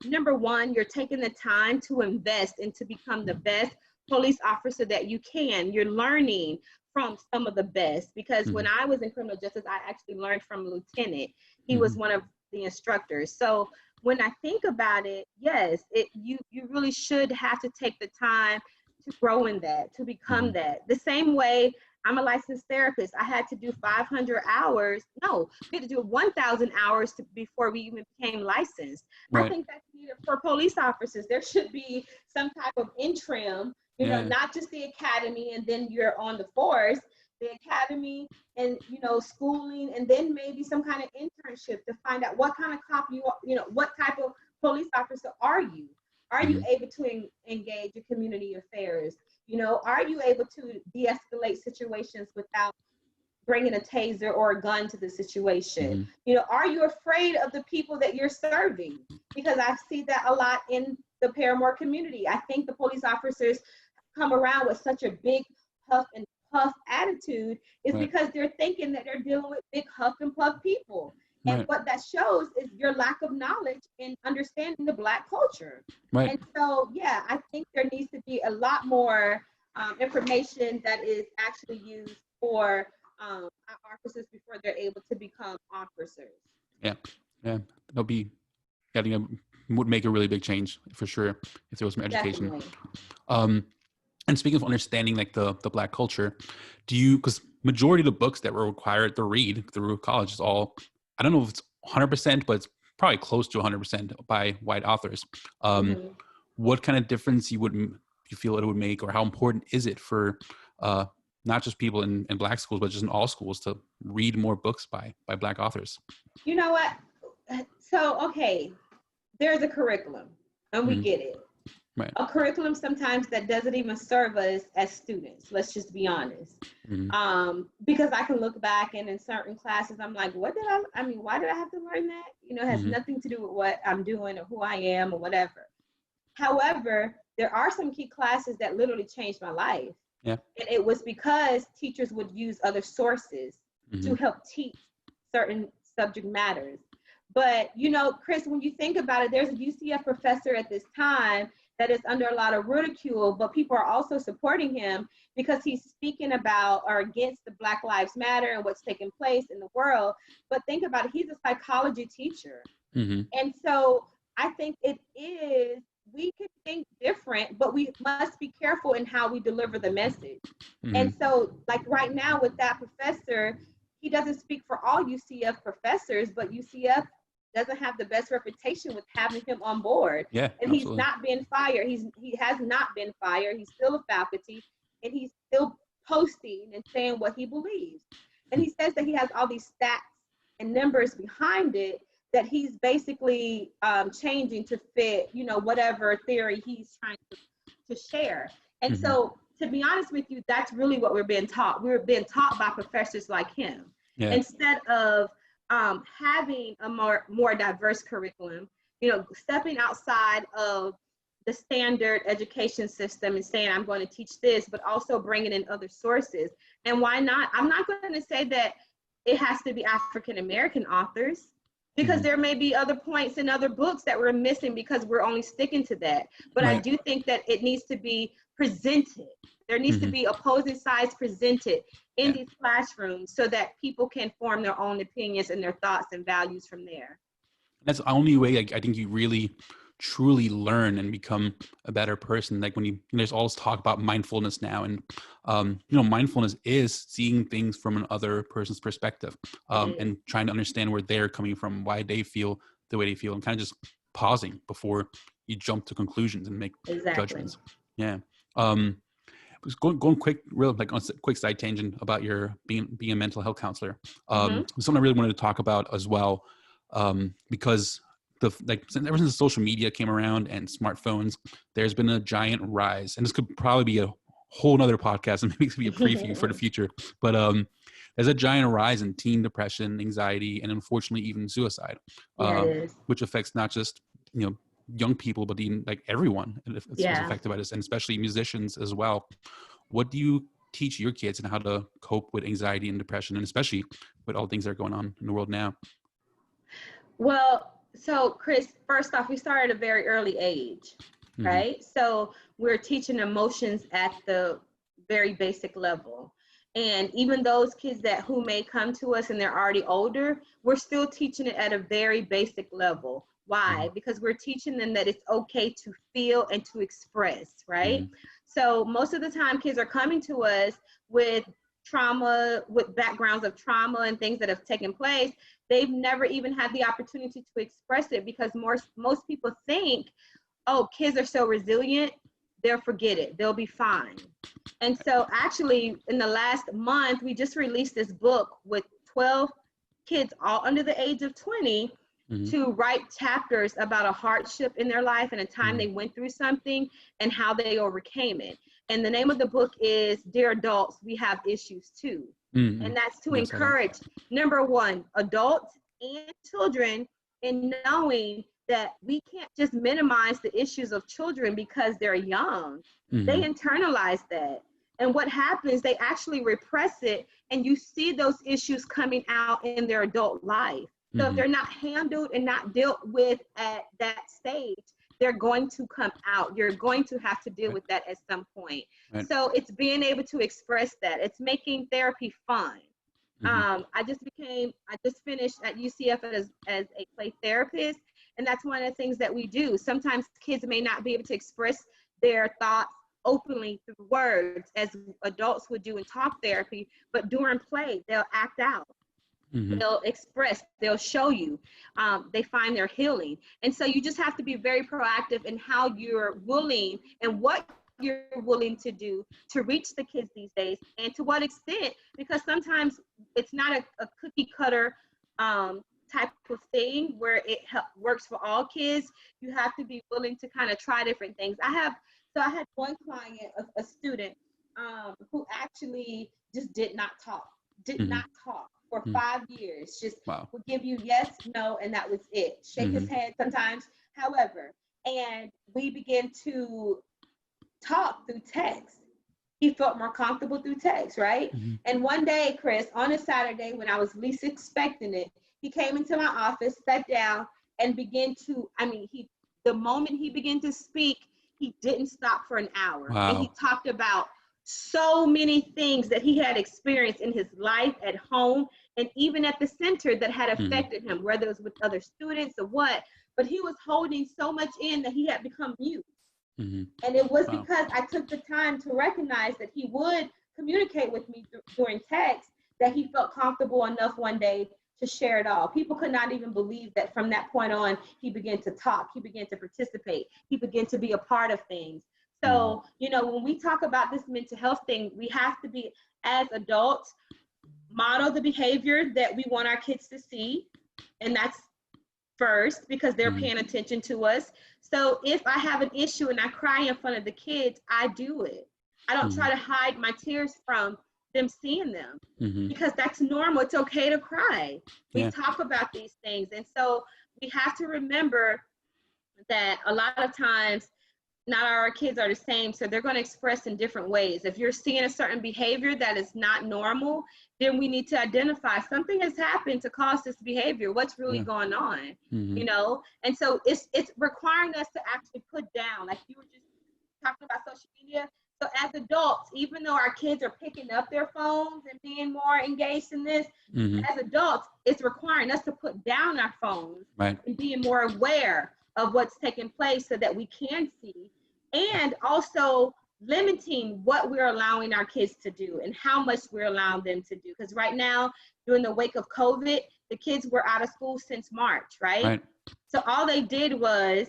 Number one, you're taking the time to invest and to become the best police officer that you can. You're learning from some of the best, because when I was in criminal justice, I actually learned from a lieutenant. He was one of the instructors. So when I think about it, yes, you really should have to take the time to grow in that, to become that. The same way I'm a licensed therapist. I had to do 500 hours. No, we had to do 1,000 hours before we even became licensed. I think that's needed for police officers. There should be some type of interim, not just the academy and then you're on the force, the academy and, schooling, and then maybe some kind of internship to find out what kind of cop you are, what type of police officer are you? Are you able to engage in community affairs? You know, are you able to de-escalate situations without bringing a taser or a gun to the situation? You know, are you afraid of the people that you're serving? Because I see that a lot in the Parramore community. I think the police officers come around with such a big huff and puff attitude is because they're thinking that they're dealing with big huff and puff people. And what that shows is your lack of knowledge in understanding the Black culture. And so, yeah, I think there needs to be a lot more information that is actually used for our officers before they're able to become officers. That'll be, I think it would make a really big change for sure if there was some education. And speaking of understanding like the Black culture, do you, because majority of the books that were required to read through college is all, I don't know if it's 100%, but it's probably close to 100% by white authors. What kind of difference you feel it would make, or how important is it for not just people in Black schools, but just in all schools to read more books by Black authors? You know what? So, okay, there's a curriculum and we get it. A curriculum sometimes that doesn't even serve us as students. Let's just be honest. Because I can look back and in certain classes, I'm like, why did I have to learn that? You know, it has nothing to do with what I'm doing or who I am or whatever. However, there are some key classes that literally changed my life. And it was because teachers would use other sources to help teach certain subject matters. But, you know, Chris, when you think about it, there's a UCF professor at this time that is under a lot of ridicule, but people are also supporting him because he's speaking about or against the Black Lives Matter and what's taking place in the world. But think about it, he's a psychology teacher. And so I think we can think different, but we must be careful in how we deliver the message. And so like right now with that professor, he doesn't speak for all UCF professors, but UCF doesn't have the best reputation with having him on board. And absolutely. He's not been fired. He has not been fired. He's still a faculty, and he's still posting and saying what he believes. And he says that he has all these stats and numbers behind it that he's basically changing to fit, you know, whatever theory he's trying to share. And so, to be honest with you, that's really what we're being taught. We're being taught by professors like him. Instead of having a more diverse curriculum, you know, stepping outside of the standard education system and saying, I'm going to teach this, but also bringing in other sources. And why not? I'm not going to say that it has to be African-American authors, because there may be other points in other books that we're missing because we're only sticking to that. But I do think that it needs to be presented. There needs to be opposing sides presented in these classrooms so that people can form their own opinions and their thoughts and values from there. That's the only way I think you really truly learn and become a better person. Like when there's all this talk about mindfulness now, and you know, mindfulness is seeing things from another person's perspective, and trying to understand where they're coming from, why they feel the way they feel, and kind of just pausing before you jump to conclusions and make judgments. Going quick, real like on a quick side tangent about your being a mental health counselor. Something I really wanted to talk about as well, because ever since social media came around and smartphones, there's been a giant rise, and this could probably be a whole nother podcast and maybe it could be a preview for the future. But there's a giant rise in teen depression, anxiety, and unfortunately even suicide, which affects not just, you know, young people, but even like everyone is affected by this, and especially musicians as well. What do you teach your kids and how to cope with anxiety and depression, and especially with all things that are going on in the world now? Well, so Chris, first off, we start at a very early age, right? So we're teaching emotions at the very basic level. And even those kids who may come to us and they're already older, we're still teaching it at a very basic level. Why? Because we're teaching them that it's okay to feel and to express, right? So most of the time kids are coming to us with trauma, with backgrounds of trauma and things that have taken place. They've never even had the opportunity to express it because most people think, oh, kids are so resilient, they'll forget it, they'll be fine. And so actually in the last month, we just released this book with 12 kids all under the age of 20. to write chapters about a hardship in their life and a time they went through something and how they overcame it. And the name of the book is Dear Adults, We Have Issues Too. And that's to encourage, number one, adults and children in knowing that we can't just minimize the issues of children because they're young. They internalize that. And what happens, they actually repress it, and you see those issues coming out in their adult life. So if they're not handled and not dealt with at that stage, they're going to come out. You're going to have to deal with that at some point. So it's being able to express that. It's making therapy fun. I just finished at UCF as a play therapist, and that's one of the things that we do. Sometimes kids may not be able to express their thoughts openly through words as adults would do in talk therapy, but during play, they'll act out. They'll express, they'll show you, they find their healing. And so you just have to be very proactive in how you're willing and what you're willing to do to reach the kids these days, and to what extent, because sometimes it's not a cookie cutter type of thing where it works for all kids. You have to be willing to kind of try different things. I had one client, a student, who actually just did not talk for 5 years, just would give you yes, no, and that was it. Shake his head sometimes, however, and we began to talk through text. He felt more comfortable through text, right? And one day, Chris, on a Saturday when I was least expecting it, he came into my office, sat down, and began to, the moment he began to speak, he didn't stop for an hour. And he talked about so many things that he had experienced in his life at home and even at the center that had affected him, whether it was with other students or what, but he was holding so much in that he had become mute. And it was because I took the time to recognize that he would communicate with me during text, that he felt comfortable enough one day to share it all. People could not even believe that from that point on, he began to talk, he began to participate, he began to be a part of things. So, when we talk about this mental health thing, we have to be, as adults, model the behavior that we want our kids to see. And that's first, because they're paying attention to us. So if I have an issue and I cry in front of the kids, I do it. I don't try to hide my tears from them seeing them, because that's normal. It's okay to cry. We talk about these things. And so we have to remember that a lot of times, not all our kids are the same, so they're going to express in different ways. If you're seeing a certain behavior that is not normal, then we need to identify something has happened to cause this behavior. What's really going on, And so it's requiring us to actually put down, like you were just talking about social media. So as adults, even though our kids are picking up their phones and being more engaged in this, as adults, it's requiring us to put down our phones and being more aware of what's taking place so that we can see, and also limiting what we're allowing our kids to do and how much we're allowing them to do. Because right now, during the wake of COVID, the kids were out of school since March, right? So all they did was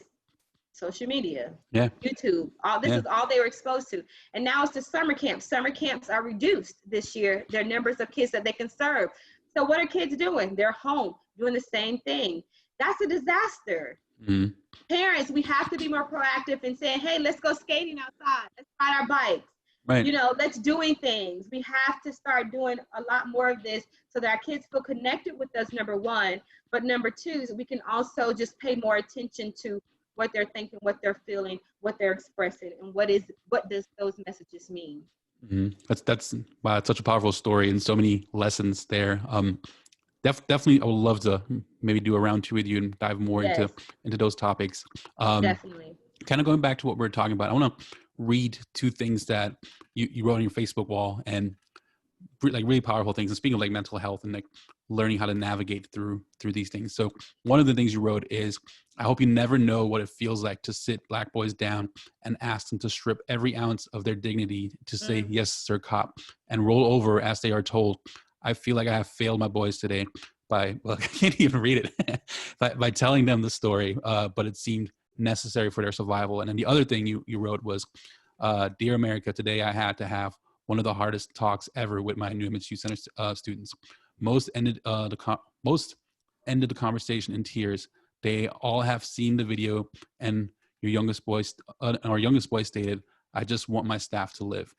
social media, YouTube. This is all they were exposed to. And now it's the summer camps. Summer camps are reduced this year, their numbers of kids that they can serve. So what are kids doing? They're home doing the same thing. That's a disaster. Parents, we have to be more proactive in saying, hey, let's go skating outside. Let's ride our bikes. Let's doing things. We have to start doing a lot more of this so that our kids feel connected with us, number one. But number two is we can also just pay more attention to what they're thinking, what they're feeling, what they're expressing, and what does those messages mean. That's wow, it's such a powerful story and so many lessons there. Definitely, I would love to maybe do a round two with you and dive more into those topics. Definitely. Kind of going back to what we were talking about, I want to read two things that you wrote on your Facebook wall, and like really powerful things. And speaking of like mental health and like learning how to navigate through these things. So one of the things you wrote is, I hope you never know what it feels like to sit Black boys down and ask them to strip every ounce of their dignity to say, yes, sir, cop, and roll over as they are told. I feel like I have failed my boys today I can't even read it, by telling them the story, but it seemed necessary for their survival. And then the other thing you wrote was, Dear America, today I had to have one of the hardest talks ever with my New Image Youth Center students. Most ended the conversation in tears. They all have seen the video, and our youngest boy stated, "I just want my staff to live."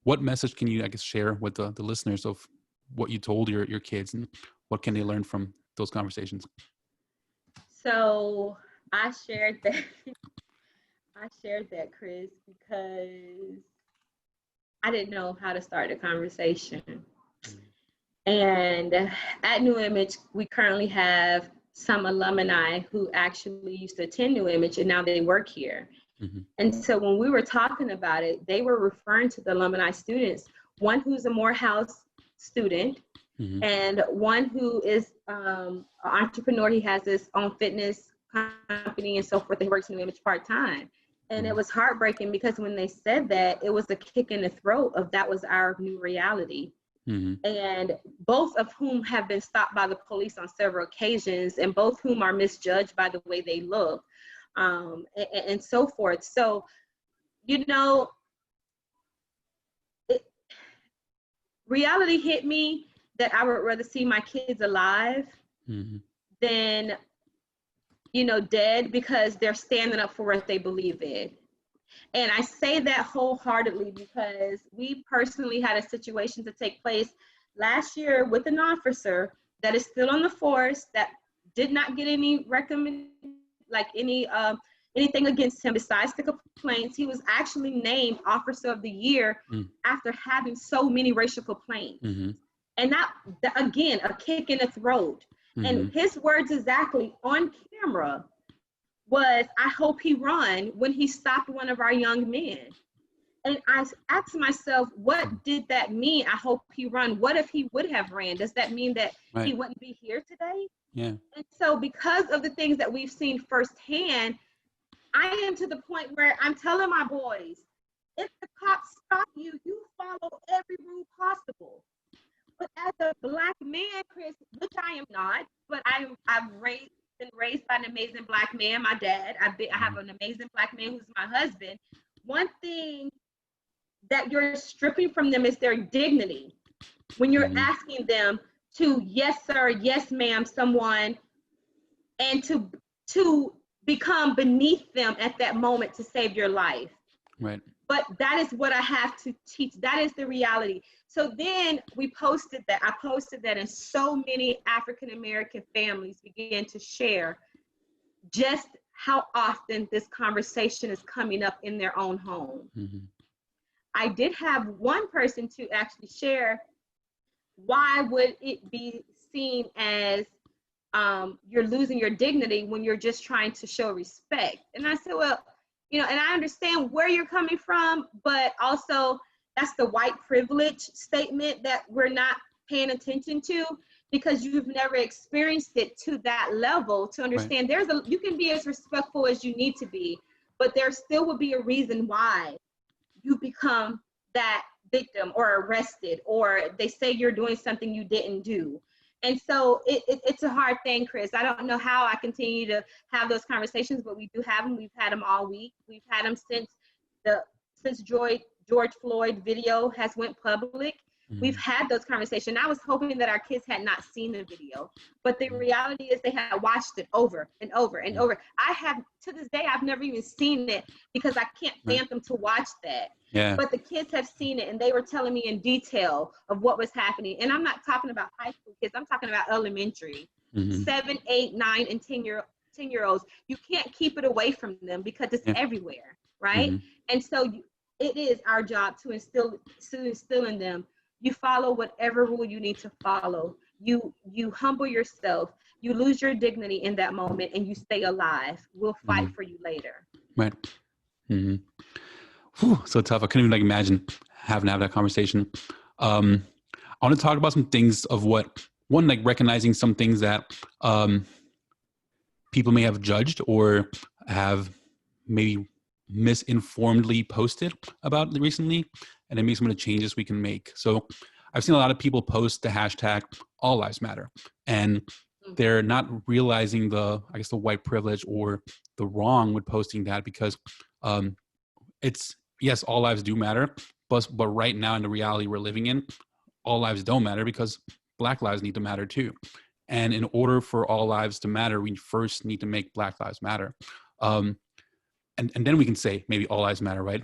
What message can you, I guess, share with the listeners of what you told your kids, and what can they learn from those conversations? So I shared that. I shared that, Chris, because I didn't know how to start a conversation. And at New Image, we currently have some alumni who actually used to attend New Image, and now they work here. Mm-hmm. And so when we were talking about it, they were referring to the alumni students, one who's a Morehouse student, Mm-hmm. and one who is an entrepreneur. He has his own fitness company and so forth. He works in New Image part-time. And Mm-hmm. it was heartbreaking because when they said that, it was a kick in the throat of that was our new reality. Mm-hmm. And both of whom have been stopped by the police on several occasions, and both whom are misjudged by the way they look, and so forth. So, reality hit me that I would rather see my kids alive Mm-hmm. than, dead, because they're standing up for what they believe in. And I say that wholeheartedly because we personally had a situation to take place last year with an officer that is still on the force that did not get any anything against him besides the complaints. He was actually named Officer of the Year after having so many racial complaints. Mm-hmm. And that again, a kick in the throat. Mm-hmm. And his words exactly on camera was, "I hope he run," when he stopped one of our young men. And I asked myself, what did that mean? I hope he run. What if he would have ran? Does that mean that he wouldn't be here today? Yeah. And so because of the things that we've seen firsthand, I am to the point where I'm telling my boys, if the cops stop you, you follow every rule possible. But as a Black man, Chris, which I am not, but I've been raised by an amazing Black man, my dad. I have an amazing Black man who's my husband. One thing that you're stripping from them is their dignity. When you're asking them to, yes, sir, yes, ma'am, someone, and to become beneath them at that moment to save your life. Right. But that is what I have to teach. That is the reality. So then I posted that, and so many African-American families began to share just how often this conversation is coming up in their own home. Mm-hmm. I did have one person to actually share, why would it be seen as you're losing your dignity when you're just trying to show respect? And I said, well, and I understand where you're coming from, but also that's the white privilege statement that we're not paying attention to, because you've never experienced it to that level to understand you can be as respectful as you need to be, but there still would be a reason why you become that victim or arrested, or they say you're doing something you didn't do. And so it's a hard thing, Chris. I don't know how I continue to have those conversations, but we do have them. We've had them all week. We've had them since George Floyd video has went public. Mm-hmm. We've had those conversations. I was hoping that our kids had not seen the video, but the reality is they had watched it over and over and over. I have, to this day, I've never even seen it because I can't fathom to watch that. Yeah. But the kids have seen it, and they were telling me in detail of what was happening. And I'm not talking about high school kids. I'm talking about elementary, 7, 8, 9, and 10-year-olds. You can't keep it away from them because it's everywhere, right? Mm-hmm. And so it is our job to instill in them. You follow whatever rule you need to follow. You humble yourself. You lose your dignity in that moment, and you stay alive. We'll fight for you later. Right. Mm-hmm. Whew, so tough. I couldn't even imagine having to have that conversation. I want to talk about some things of recognizing some things that people may have judged or have maybe misinformedly posted about recently, and then maybe some of the changes we can make. So I've seen a lot of people post the hashtag All Lives Matter, and they're not realizing the white privilege or the wrong with posting that, because it's, yes, all lives do matter, but right now in the reality we're living in, all lives don't matter, because Black lives need to matter too. And in order for all lives to matter, we first need to make Black Lives Matter. And then we can say maybe all lives matter, right?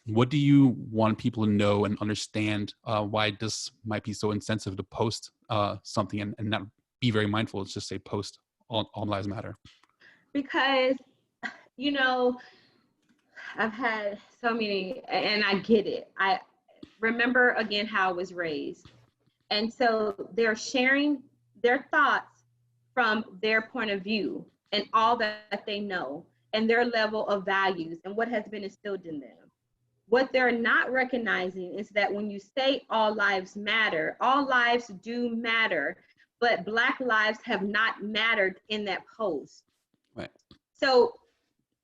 What do you want people to know and understand why this might be so insensitive to post something and not be very mindful? It's just say post all lives matter. Because, you know, I've had so many, and I get it. I remember again how I was raised. And so they're sharing their thoughts from their point of view and all that they know and their level of values and what has been instilled in them. What they're not recognizing is that when you say all lives matter, all lives do matter, but Black lives have not mattered in that post. Right. So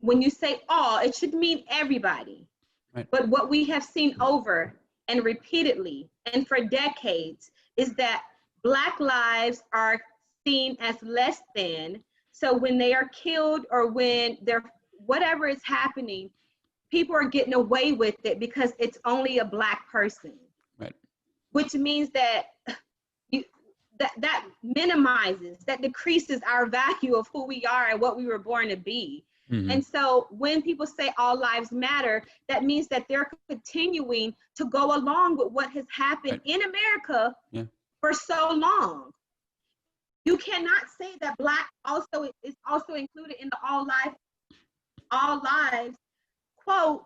when you say all, it should mean everybody. Right. But what we have seen over and repeatedly and for decades is that Black lives are seen as less than. So when they are killed or when they're whatever is happening, people are getting away with it because it's only a Black person. Right. Which means that that minimizes, that decreases our value of who we are and what we were born to be. Mm-hmm. And so when people say all lives matter, that means that they're continuing to go along with what has happened in America for so long. You cannot say that Black also is also included in the all lives quote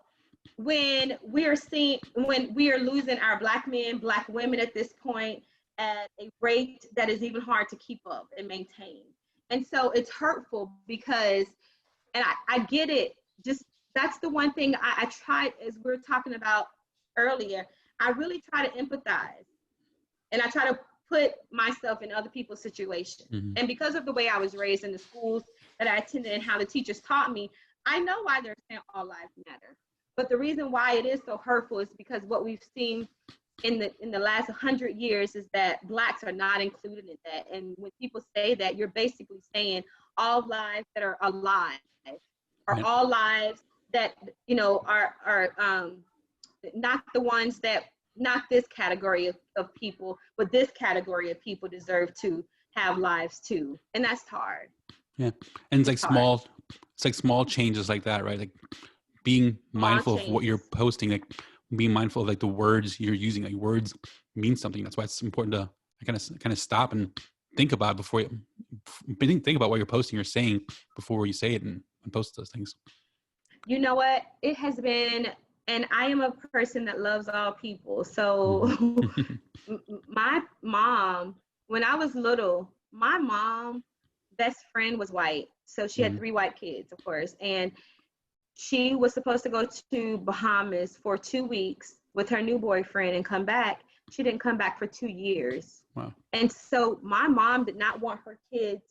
when we are losing our Black men, Black women at this point at a rate that is even hard to keep up and maintain. And so it's hurtful because, and I get it, just that's the one thing I try, as we were talking about earlier, I really try to empathize and I try to put myself in other people's situation. Mm-hmm. And because of the way I was raised in the schools that I attended and how the teachers taught me, I know why they're saying all lives matter. But the reason why it is so hurtful is because what we've seen in the last 100 years is that Blacks are not included in that. And when people say that, you're basically saying all lives that are alive, or all lives that, you know, are not the ones that, not this category of people, but this category of people deserve to have lives too. And that's hard. Yeah. And it's like small changes like that, right? Like being mindful of what you're posting, like being mindful of like the words you're using. Like words mean something. That's why it's important to kind of stop and think about before you think about what you're posting or saying before you say it and post those things. You know what? It has been, and I am a person that loves all people. So my mom, when I was little, my mom best friend was white. So she had 3 white kids, of course. And she was supposed to go to Bahamas for 2 weeks with her new boyfriend and come back. She didn't come back for 2 years. Wow. And so my mom did not want her kids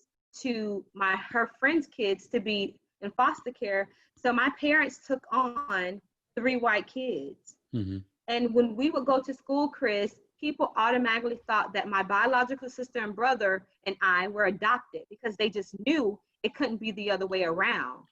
her friends' kids to be in foster care. So my parents took on 3 white kids. Mm-hmm. And when we would go to school, Chris, people automatically thought that my biological sister and brother and I were adopted because they just knew it couldn't be the other way around.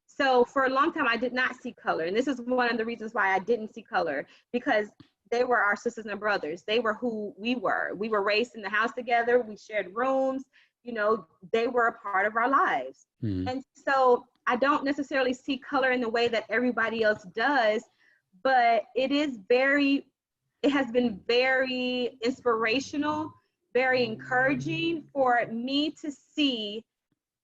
So for a long time, I did not see color. And this is one of the reasons why I didn't see color, because they were our sisters and brothers. They were who we were. We were raised in the house together. We shared rooms. You know, they were a part of our lives. Mm-hmm. And so I don't necessarily see color in the way that everybody else does, but it has been very inspirational, very encouraging for me to see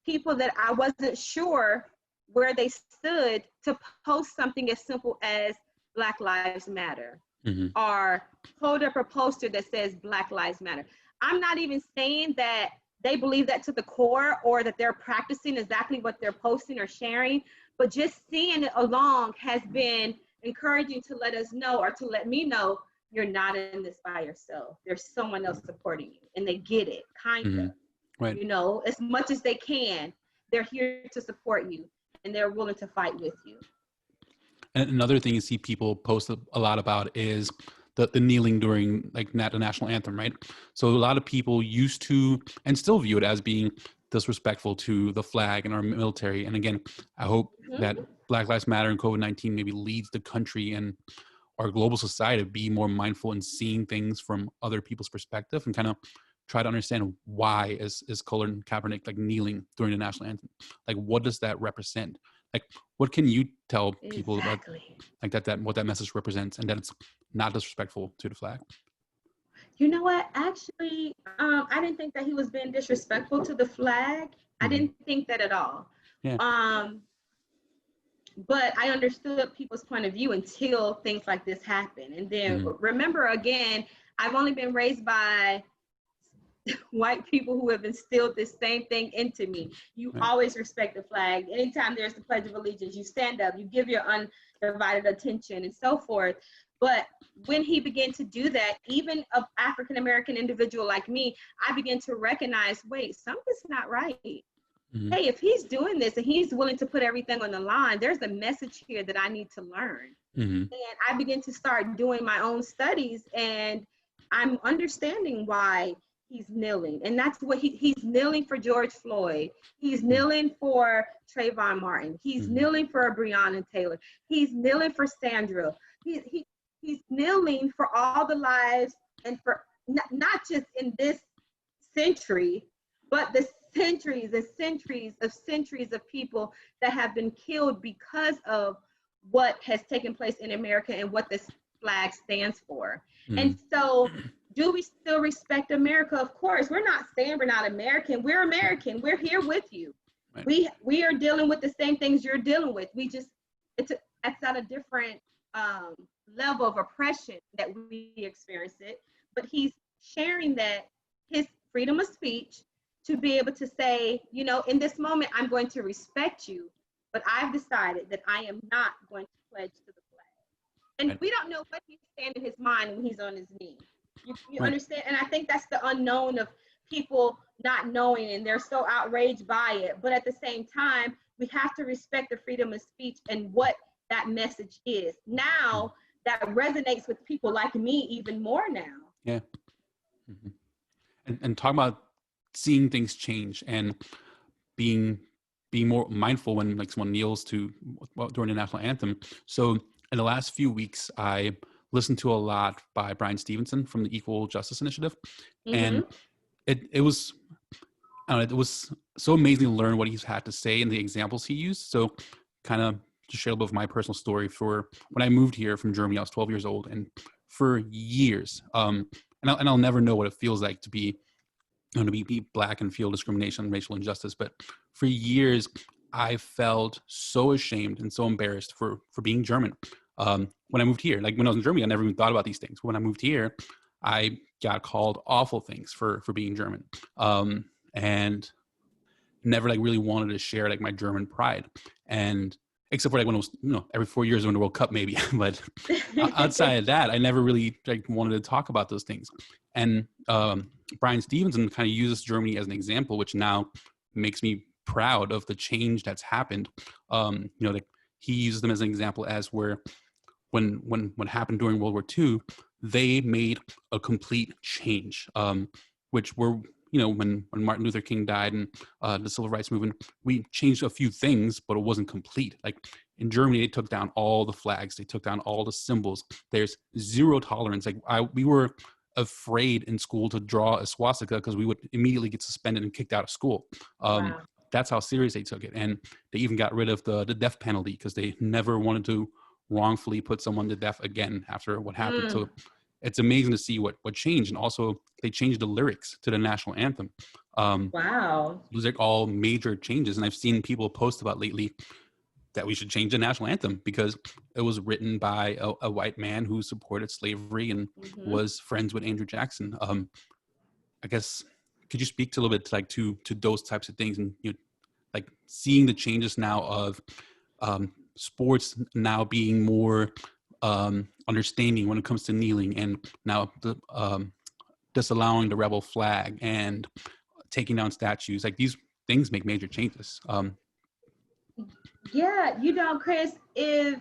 people that I wasn't sure where they stood to post something as simple as Black Lives Matter, mm-hmm. or hold up a poster that says Black Lives Matter. I'm not even saying that they believe that to the core or that they're practicing exactly what they're posting or sharing, but just seeing it along has been encouraging to let us know, or to let me know, you're not in this by yourself. There's someone else supporting you, and they get it, kind of. Mm-hmm. Right. You know, as much as they can, they're here to support you, and they're willing to fight with you. And another thing you see people post a lot about is the kneeling during like the national anthem, right? So a lot of people used to and still view it as being disrespectful to the flag and our military. And again, I hope mm-hmm. that Black Lives Matter and COVID-19 maybe leads the country and our global society to be more mindful in seeing things from other people's perspective and kind of try to understand why is Colin Kaepernick like kneeling during the national anthem? Like, what does that represent? Like, what can you tell people about like that what that message represents, and that it's not disrespectful to the flag? You know what? Actually, I didn't think that he was being disrespectful to the flag. I didn't think that at all. Yeah. But I understood people's point of view until things like this happen. And then remember, again, I've only been raised by white people who have instilled this same thing into me. You always respect the flag. Anytime there's the Pledge of Allegiance, you stand up, you give your undivided attention and so forth. But when he began to do that, even an African-American individual like me, I began to recognize, wait, something's not right. Hey, if he's doing this and he's willing to put everything on the line, there's a message here that I need to learn. And I began to start doing my own studies, and I'm understanding why he's kneeling. And that's what he's kneeling for George Floyd. He's kneeling for Trayvon Martin. He's kneeling for Breonna Taylor. He's kneeling for Sandra. He's kneeling for all the lives, and for not just in this century, but the centuries and centuries of people that have been killed because of what has taken place in America and what this flag stands for. And so, do we still respect America? Of course. We're not saying we're not American. We're American. We're here with you. Right. We are dealing with the same things you're dealing with. We just, it's at a different level of oppression that we experience it. But he's sharing that his freedom of speech to be able to say, you know, in this moment, I'm going to respect you, but I've decided that I am not going to pledge to the flag. And we don't know what he's saying in his mind when he's on his knee. You understand? And I think that's the unknown of people not knowing, and they're so outraged by it. But at the same time, we have to respect the freedom of speech and what that message is. Now, that resonates with people like me even more now. Yeah. And talk about seeing things change and being more mindful when like someone kneels during the national anthem. So in the last few weeks, I listened to a lot by Brian Stevenson from the Equal Justice Initiative, and it was so amazing to learn what he's had to say and the examples he used. So kind of to share a little bit of my personal story. For when I moved here from Germany, I was 12 years old, and for years, and I'll never know what it feels like to be Black and feel discrimination and racial injustice. But for years, I felt so ashamed and so embarrassed for being German. When I moved here, like when I was in Germany, I never even thought about these things. When I moved here, I got called awful things for being German, and never like really wanted to share like my German pride. And except for like when it was, every 4 years when the World Cup maybe, but outside of that, I never really like wanted to talk about those things. And Brian Stevenson kind of uses Germany as an example, which now makes me proud of the change that's happened. Like he uses them as an example as where when what happened during World War II, they made a complete change, which were, when Martin Luther King died and the civil rights movement, we changed a few things, but it wasn't complete. Like in Germany, they took down all the flags, they took down all the symbols. There's zero tolerance. Like we were afraid in school to draw a swastika because we would immediately get suspended and kicked out of school. Wow. That's how serious they took it. And they even got rid of the death penalty because they never wanted to wrongfully put someone to death again after what happened. So it's amazing to see what changed. And also they changed the lyrics to the national anthem. Wow. Those are all major changes. And I've seen people post about lately that we should change the national anthem because it was written by a white man who supported slavery and was friends with Andrew Jackson. I guess, could you speak to a little bit to those types of things, and like seeing the changes now of sports now being more understanding when it comes to kneeling, and now the disallowing the rebel flag and taking down statues. Like these things make major changes. Yeah, Chris, if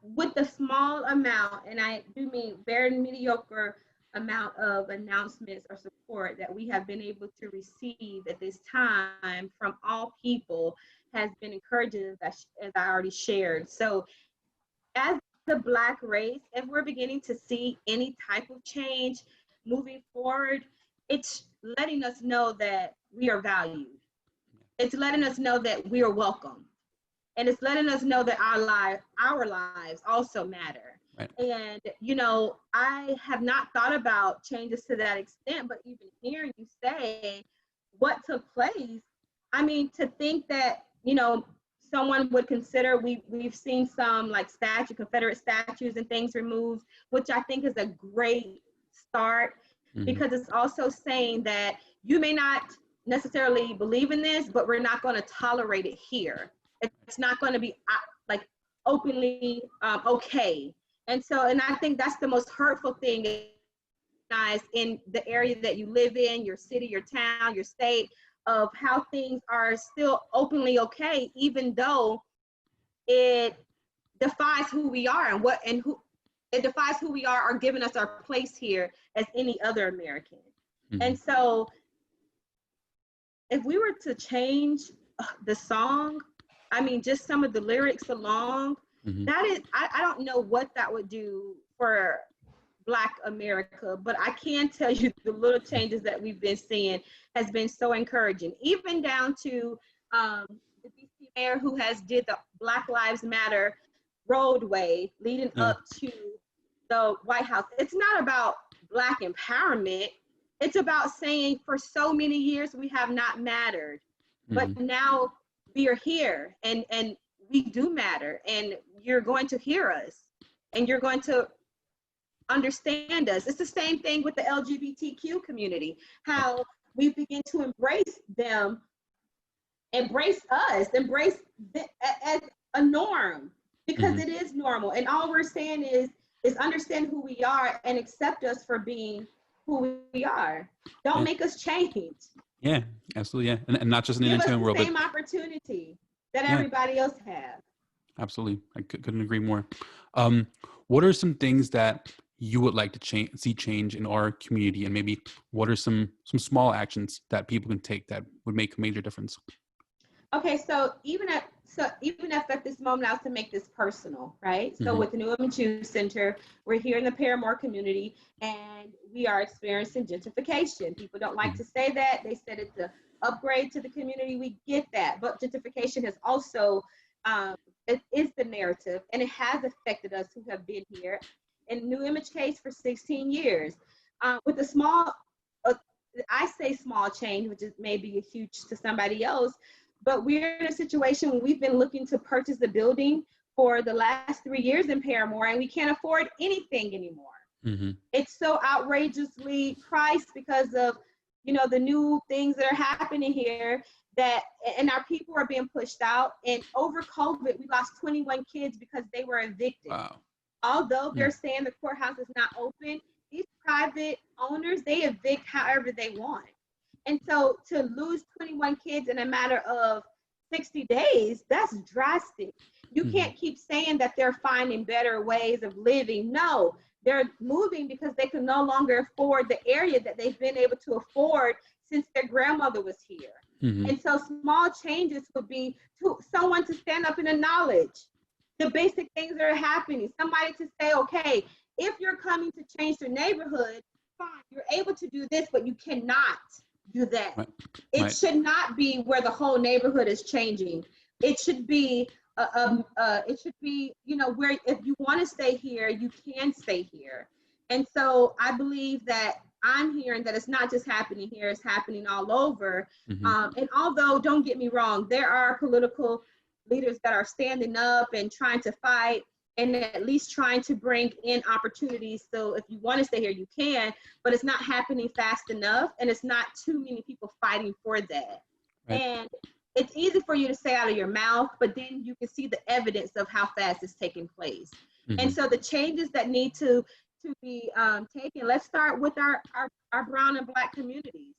with the small amount, and I do mean very mediocre amount of announcements or support that we have been able to receive at this time from all people, has been encouraging, as I already shared. So as the Black race, if we're beginning to see any type of change moving forward, it's letting us know that we are valued. It's letting us know that we are welcome. And it's letting us know that our lives also matter. Right. And, you know, I have not thought about changes to that extent, but even hearing you say what took place, I mean, to think that, you know, someone would consider, we've seen some like Confederate statues and things removed, which I think is a great start, because it's also saying that you may not necessarily believe in this, but we're not going to tolerate it here. It's not going to be like openly okay. And I think that's the most hurtful thing, guys, in the area that you live in, your city, your town, your state, of how things are still openly okay, even though it defies who we are it defies who we are or giving us our place here as any other American. And so if we were to change the song, I mean, just some of the lyrics along, that is, I don't know what that would do for Black America, but I can tell you the little changes that we've been seeing has been so encouraging, even down to the DC mayor who has did the Black Lives Matter roadway leading up to the White House. It's not about Black empowerment. It's about saying for so many years we have not mattered, but now we are here and we do matter, and you're going to hear us and you're going to understand us. It's the same thing with the LGBTQ community, how we begin to embrace them, embrace us, embrace as a norm, because it is normal. And all we're saying is understand who we are and accept us for being who we are. Don't make us change. Yeah, absolutely. Yeah. And not just in the entertainment world, but same opportunity that everybody else has. Absolutely. I couldn't agree more. What are some things that you would like to see change in our community, and maybe what are some small actions that people can take that would make a major difference? Okay, so even at this moment, I was to make this personal, right? So with the New Image Youth Center, we're here in the Parramore community, and we are experiencing gentrification. People don't like to say that. They said it's an upgrade to the community. We get that, but gentrification has also, it is the narrative, and it has affected us who have been here in New Image case for 16 years. With a small, I say small change, which is maybe huge to somebody else, but we're in a situation where we've been looking to purchase the building for the last 3 years in Parramore, and we can't afford anything anymore. It's so outrageously priced because of, you know, the new things that are happening here, that, and our people are being pushed out. And over COVID, we lost 21 kids because they were evicted. Wow. Although they're saying the courthouse is not open, these private owners, they evict however they want. And so to lose 21 kids in a matter of 60 days, that's drastic. You can't keep saying that they're finding better ways of living. No, they're moving because they can no longer afford the area that they've been able to afford since their grandmother was here. And so small changes would be to someone to stand up and acknowledge the basic things that are happening. Somebody to say, okay, if you're coming to change your neighborhood, fine, you're able to do this, but you cannot do that. It should not be where the whole neighborhood is changing. It should be, you know, where if you want to stay here, you can stay here. And so I believe that I'm hearing that it's not just happening here, it's happening all over. And although, don't get me wrong, there are political leaders that are standing up and trying to fight and at least trying to bring in opportunities. So if you want to stay here, you can, but it's not happening fast enough, and it's not too many people fighting for that. And it's easy for you to say out of your mouth, but then you can see the evidence of how fast it's taking place. And so the changes that need to be taken, let's start with our brown and Black communities.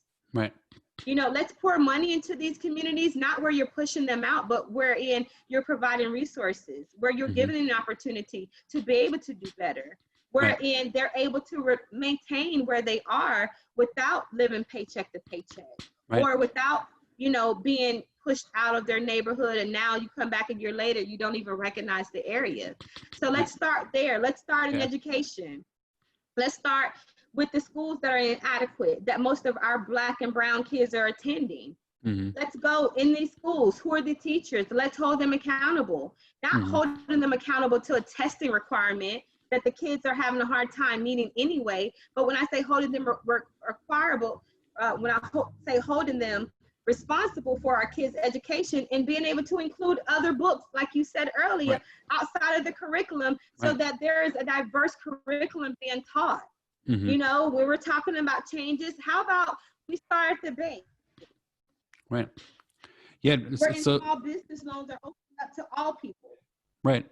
You know, let's pour money into these communities, not where you're pushing them out, but wherein you're providing resources, where you're giving them an opportunity to be able to do better, wherein they're able to maintain where they are without living paycheck to paycheck, or without, you know, being pushed out of their neighborhood, and now you come back a year later, you don't even recognize the area. So let's start there. Let's start in education. Let's start with the schools that are inadequate, that most of our Black and brown kids are attending. Let's go in these schools. Who are the teachers? Let's hold them accountable, not holding them accountable to a testing requirement that the kids are having a hard time meeting anyway. But when I say holding them requirable, when I say holding them responsible for our kids' education and being able to include other books, like you said earlier, outside of the curriculum, so that there is a diverse curriculum being taught. You know, when we're talking about changes, how about we start at the base? Right. Yeah. So small business loans are open up to all people. Right.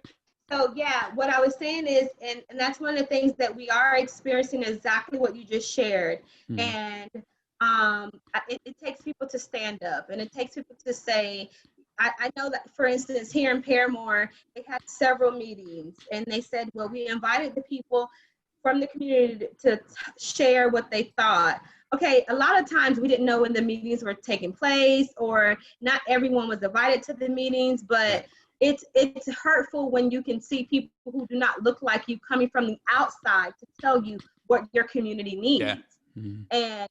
So yeah, what I was saying is, and that's one of the things that we are experiencing, exactly what you just shared. And it takes people to stand up, and it takes people to say, I know that, for instance, here in Parramore, they had several meetings, and they said, well, we invited the people from the community to share what they thought. Okay, a lot of times we didn't know when the meetings were taking place, or not everyone was invited to the meetings, but it's hurtful when you can see people who do not look like you coming from the outside to tell you what your community needs. And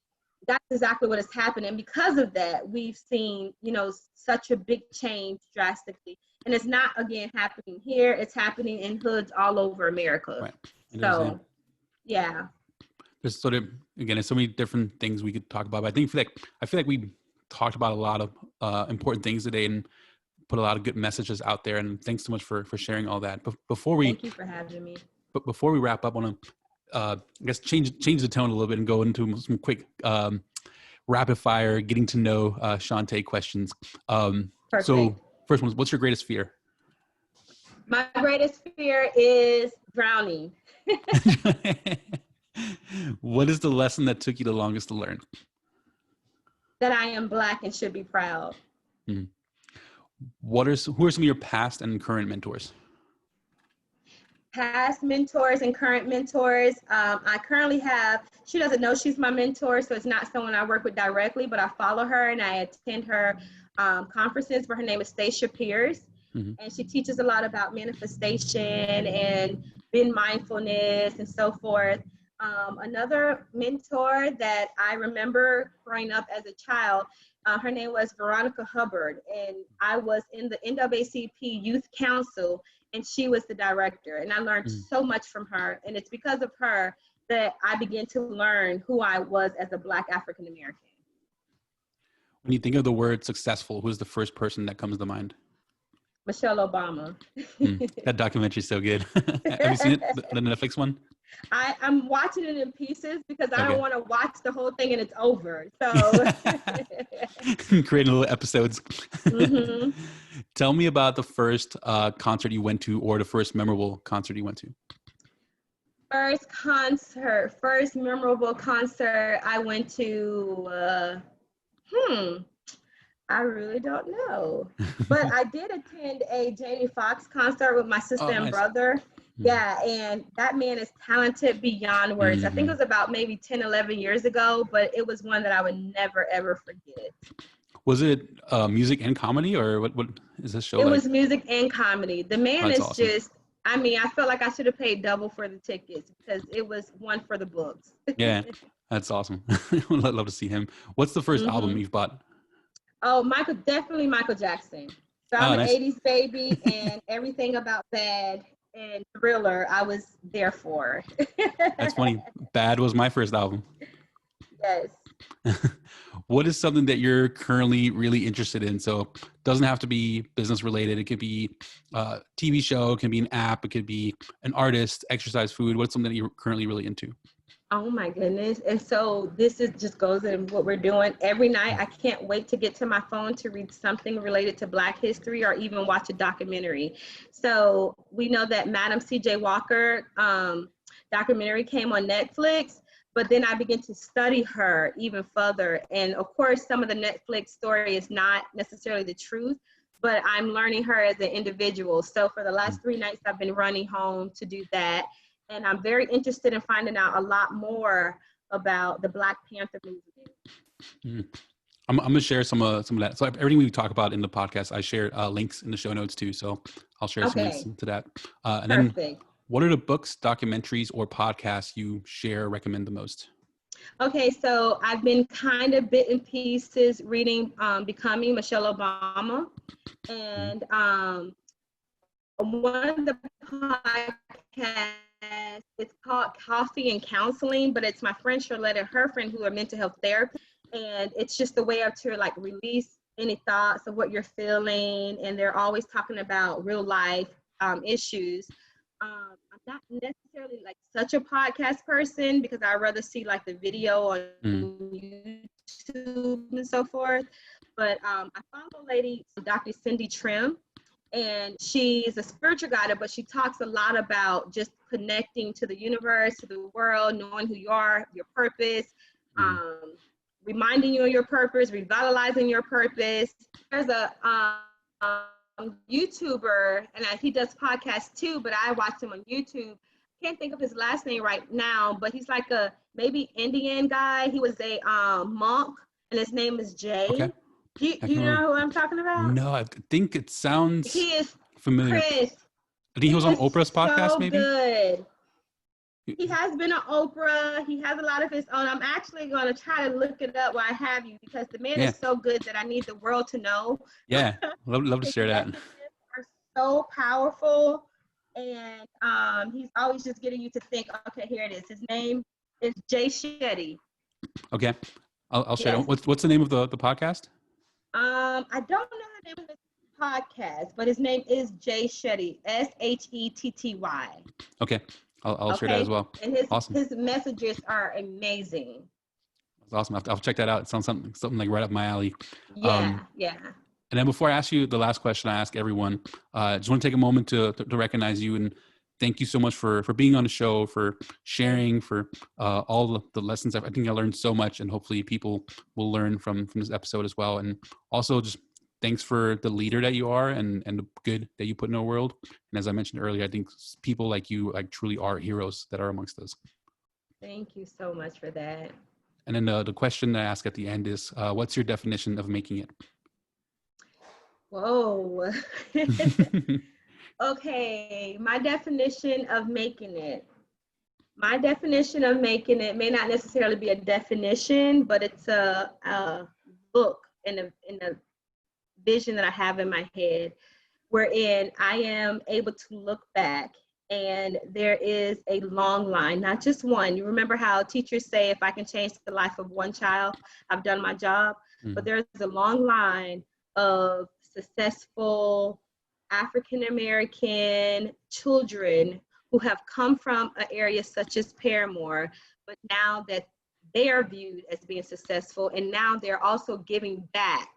that's exactly what has happened. And because of that, we've seen, you know, such a big change drastically. And it's not, again, happening here. It's happening in hoods all over America. So, yeah. There's sort of, again, there's so many different things we could talk about. But I feel like we talked about a lot of important things today and put a lot of good messages out there. And thanks so much for sharing all that. But thank you for having me. But before we wrap up, I want to, I guess, change the tone a little bit and go into some quick rapid fire, getting to know Shanta questions. So first one, what's your greatest fear? My greatest fear is drowning. What is the lesson that took you the longest to learn? That I am Black and should be proud. Who are some of your past and current mentors? Past mentors and current mentors. I currently have, she doesn't know she's my mentor, so it's not someone I work with directly, but I follow her and I attend her conferences. Her name is Stacia Pierce, and she teaches a lot about manifestation and being mindfulness and so forth. Another mentor that I remember growing up as a child, her name was Veronica Hubbard, and I was in the NIYC Youth Council, and she was the director, and I learned so much from her, and it's because of her that I began to learn who I was as a Black African American. When you think of the word successful, who's the first person that comes to mind? Michelle Obama. That documentary is so good. Have you seen it, the Netflix one? I'm watching it in pieces because I don't want to watch the whole thing and it's over. So creating little episodes. Tell me about the first concert you went to, or the first memorable concert you went to. First memorable concert I went to, I really don't know. But I did attend a Jamie Foxx concert with my sister and brother. Yeah, and that man is talented beyond words. I think it was about maybe 10, 11 years ago, but it was one that I would never, ever forget. Was it music and comedy, or what is this show? It was music and comedy. The man is awesome. just, I mean, I felt like I should have paid double for the tickets because it was one for the books. Yeah, that's awesome. I'd love to see him. What's the first album you've bought? Oh, definitely Michael Jackson. So I'm an 80s baby, and everything about Bad and Thriller, I was there for. That's funny. Bad was my first album. Yes. What is something that you're currently really interested in? So it doesn't have to be business related. It could be a TV show, it can be an app, it could be an artist, exercise, food. What's something that you're currently really into? Oh my goodness. And so this just goes in what we're doing every night. I can't wait to get to my phone to read something related to Black history or even watch a documentary. So we know that Madam C.J. Walker documentary came on Netflix, but then I began to study her even further. And of course, some of the Netflix story is not necessarily the truth, but I'm learning her as an individual. So for the last 3 nights, I've been running home to do that. And I'm very interested in finding out a lot more about the Black Panther movement. I'm going to share some of that. So everything we talk about in the podcast, I share links in the show notes too. So I'll share some links to that. And then what are the books, documentaries, or podcasts you share or recommend the most? Okay, so I've been kind of bit in pieces reading Becoming Michelle Obama. And one of the podcasts, it's called Coffee and Counseling, but it's my friend Charlotte and her friend who are mental health therapists. And it's just a way to like release any thoughts of what you're feeling. And they're always talking about real life issues. I'm not necessarily like such a podcast person because I'd rather see like the video on YouTube and so forth. But I follow a lady, Dr. Cindy Trim, and she's a spiritual guide, but she talks a lot about just connecting to the universe, to the world, knowing who you are, your purpose, reminding you of your purpose, revitalizing your purpose. There's a YouTuber, and he does podcasts too, but I watch him on YouTube. Can't think of his last name right now, but he's like a maybe Indian guy. He was a monk, and his name is Jay. Okay. Do you know who I'm talking about? No, I think it sounds He is familiar. Chris. I think he was on Oprah's podcast, maybe? Good. He has been on Oprah. He has a lot of his own. I'm actually going to try to look it up while I have you because the man is so good that I need the world to know. Yeah, love to share that. His are so powerful, and he's always just getting you to think, okay, here it is. His name is Jay Shetty. Okay, I'll share it. What's the name of the podcast? I don't know the name of his podcast, but his name is Jay Shetty, Shetty. Okay, I'll share that as well. And his messages are amazing. That's awesome. I'll check that out. It sounds something like right up my alley. Yeah. And then before I ask you the last question I ask everyone, just want to take a moment to recognize you and thank you so much for being on the show, for sharing, for all the lessons. I think I learned so much, and hopefully people will learn from this episode as well. And also just thanks for the leader that you are and the good that you put in our world. And as I mentioned earlier, I think people like you like truly are heroes that are amongst us. Thank you so much for that. And then the question that I ask at the end is, what's your definition of making it? Whoa. Okay, my definition of making it. My definition of making it may not necessarily be a definition, but it's a book in a vision that I have in my head, wherein I am able to look back and there is a long line, not just one. You remember how teachers say, if I can change the life of one child, I've done my job. But there's a long line of successful African-American children who have come from an area such as Parramore, but now that they are viewed as being successful, and now they're also giving back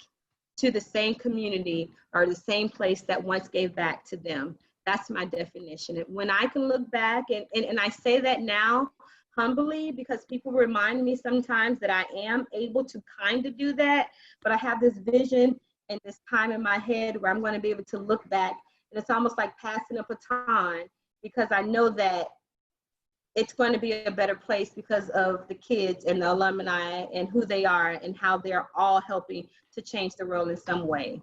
to the same community or the same place that once gave back to them. That's my definition. When I can look back, and I say that now humbly because people remind me sometimes that I am able to kind of do that, but I have this vision and this time in my head where I'm going to be able to look back, and it's almost like passing a baton because I know that it's going to be a better place because of the kids and the alumni and who they are and how they're all helping to change the world in some way.